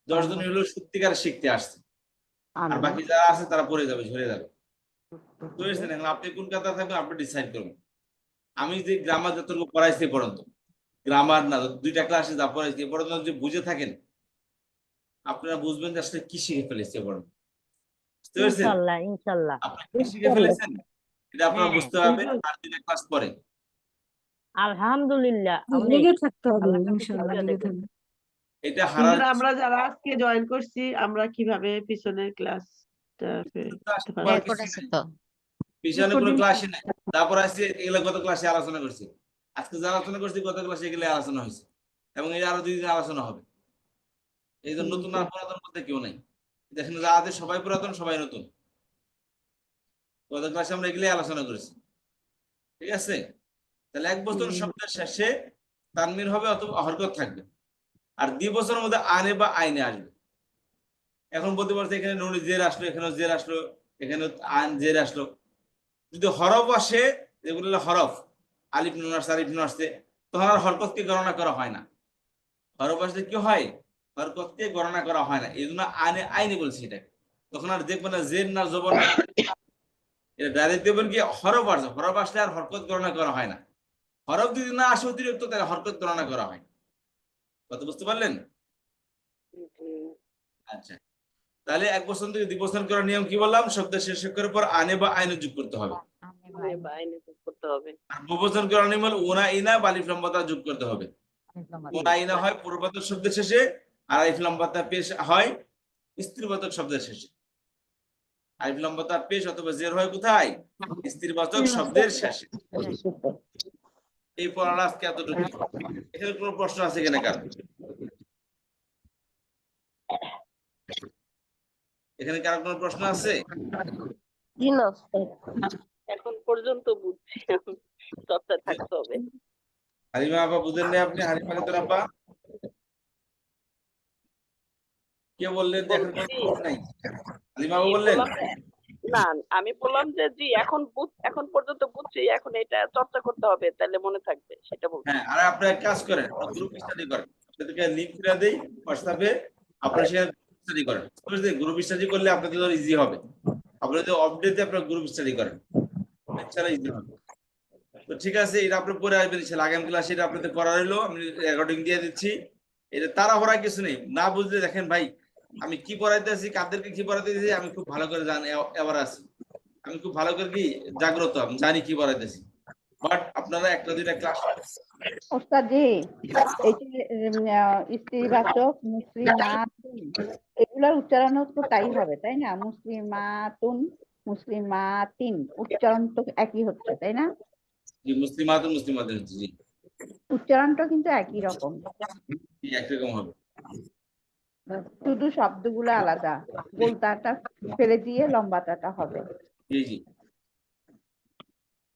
10 জন হলো সত্যিকার শিখতে আসছে, আর বাকি যারা আছে তারা পড়ে যাবে, ঝরে যাবে। বুঝেছেন? এখন আপনি কোন কথা থাকবেন আপনি ডিসাইড করবেন। আমি যে গ্রামার যতটুকু পড়াইছি পড়ন্ত, গ্রামার না, 2টা ক্লাসে যা পড়াইছি পড়ন্ত, যদি বুঝে থাকেন আপনারা বুঝবেন যে আসলে কি শিখে ফেলেছে পড়ন্ত। বুঝতে পেরেছেন? ইনশাআল্লাহ ইনশাআল্লাহ আপনি কি শিখে ফেলেছেন এটা আপনারা বুঝতে পারবেন আর 2টা ক্লাস পরে। আলহামদুলিল্লাহ লেগে থাকতে হবে আল্লাহ কাছে ইনশাআল্লাহ, শুকরিয়া লেগে দেব। থাকবে। এটা হারার হুজুর আমরা যারা আজকে জয়েন করছি আমরা কিভাবে পিছনের ক্লাসটা রেকর্ড আছে তো। পিছনে কোনো ক্লাসই নাই। তারপর আজকে এগুলো গত ক্লাসে আলোচনা করছি, আজকে যা আলোচনা করছি গত ক্লাসে এগুলো আলোচনা হয়েছে, এবং এই আরো 2 দিন আলোচনা হবে। এই জন্য নতুন আর পুরাতন বলতে কেউ নাই। দেখেন যা আছে সবাই পুরাতন, সবাই নতুন। গত ক্লাসে আমরা এগুলোই আলোচনা করেছি। ঠিক আছে? তাহলে এক বছর শব্দের শেষে তানমির হবে অথবা হরকত থাকবে, আর 2 বছরের মধ্যে আনে বা আইনে আসবে। এখন বলতে পারছে এখানে নুনি জের আসলো, এখানে জের আসলো, এখানে আন জের আসলো। যদি হরফ আসে, যেগুলো হলো হরফ, আলিফ নুন আসছে, আলিফ নুন আসছে, তখন আর হরকতকে গণনা করা হয় না। হরফ আসলে কি হয়? হরকতকে গণনা করা হয় না। এই জন্য আইনে আইনে বলছি এটাকে। তখন আর দেখবেন না জের না জবর না, এটা ডাইরেক্ট দেখবেন কি হরফ আসছে, হরফ আসলে আর হরকত গণনা করা হয় না। হরফ যদি না আসে অতিরিক্ত, তাহলে হরকত গণনা করা হয়। কথা বুঝতে পারলেন? আচ্ছা, তাহলে 1 বছর থেকে 2 বছর করার নিয়ম কি বললাম? শব্দের শেষ অক্ষরের পর আনে বা আইনে যোগ করতে হবে। আর বহুবচন করার নিয়ম হলো ওনা ইনা বা আলিফ লম্বা তা যোগ করতে হবে। ওনা ইনা হয় পূর্ববাচক শব্দের শেষে, আর আলিফ লম্বা তা পেশ হয় স্ত্রীবাচক শব্দের শেষে। আলিফ লম্বা তা পেশ অথবা জের হয় কোথায়? স্ত্রীবাচক শব্দের শেষে। এই পড়াটা আজকে এতটুকু। এখানে কোনো প্রশ্ন আছে কিনা কার? এখানে কারো কোনো প্রশ্ন আছে? জি না এখন পর্যন্ত বুঝছি, চর্চা থাকতে হবে। হালিমা আপা বুঝেন না আপনি? হালিমা খাতুন আপা কে বললেন যে এখন কোনো প্রশ্ন নাই? হালিমা আপা বললেন না আমি বললাম যে জি এখন পর্যন্ত বুঝছি, এখন এটা চর্চা করতে হবে, তাহলে মনে থাকবে, সেটা বলছি। হ্যাঁ, আর আপনারা এক কাজ করেন, গ্রুপ স্টাডি করেন, আপনাদেরকে লিংক করে দেই হোয়াটসঅ্যাপে, আপনারা সেখানে স্টাডি করেন। বুঝলেন, গ্রুপ স্টাডি করলে আপনাদের জন্য ইজি হবে। আপনারা যদি আপডেটে আপনারা গ্রুপ স্টাডি করেন, ইনশাআল্লাহ ইজি হবে। তো ঠিক আছে, এটা আপনি পরে আসবেন ইনশাআল্লাহ। আগামী ক্লাসে এটা আপনাদের করা হলো, আমি রেকর্ডিং দিয়ে দিচ্ছি। এটা তাড়াহুড়া কিছু নেই, না বুঝলে দেখেন ভাই আমি কি পড়াইতেছি, কাদেরকে কি পড়াইতেছি আমি খুব ভালো করে জানি, এবার আছি আমি খুব ভালো করে কি জাগ্রত, আমি জানি কি পড়াইতেছি। বাট আপনারা একটা দুইটা ক্লাস ওস্তাদ জি, এই যে স্ত্রীবাচক মুসলিমাতুন, এগুলার উচ্চারণ তো তাই হবে তাই না? মুসলিমাতুন, মুসলিমাতিন, উচ্চারণ তো একই হচ্ছে তাই না? জি, মুসলিমাতুন মুসলিমাতুন হচ্ছে, জি উচ্চারণটা কিন্তু একই রকম, একরকম হবে। শুধু শব্দগুলো আলাদা, গোলতাটা ফেলে দিয়ে লম্বাটাটা হবে। জি জি।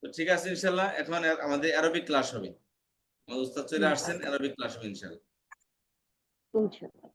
তো ঠিক আছে ইনশাআল্লাহ, এখন আমাদের অ্যারাবিক ক্লাস হবে। আমাদের উস্তাদ চলে আসছেন, অ্যারাবিক ক্লাস হবে ইনশাআল্লাহ। ইনশাআল্লাহ।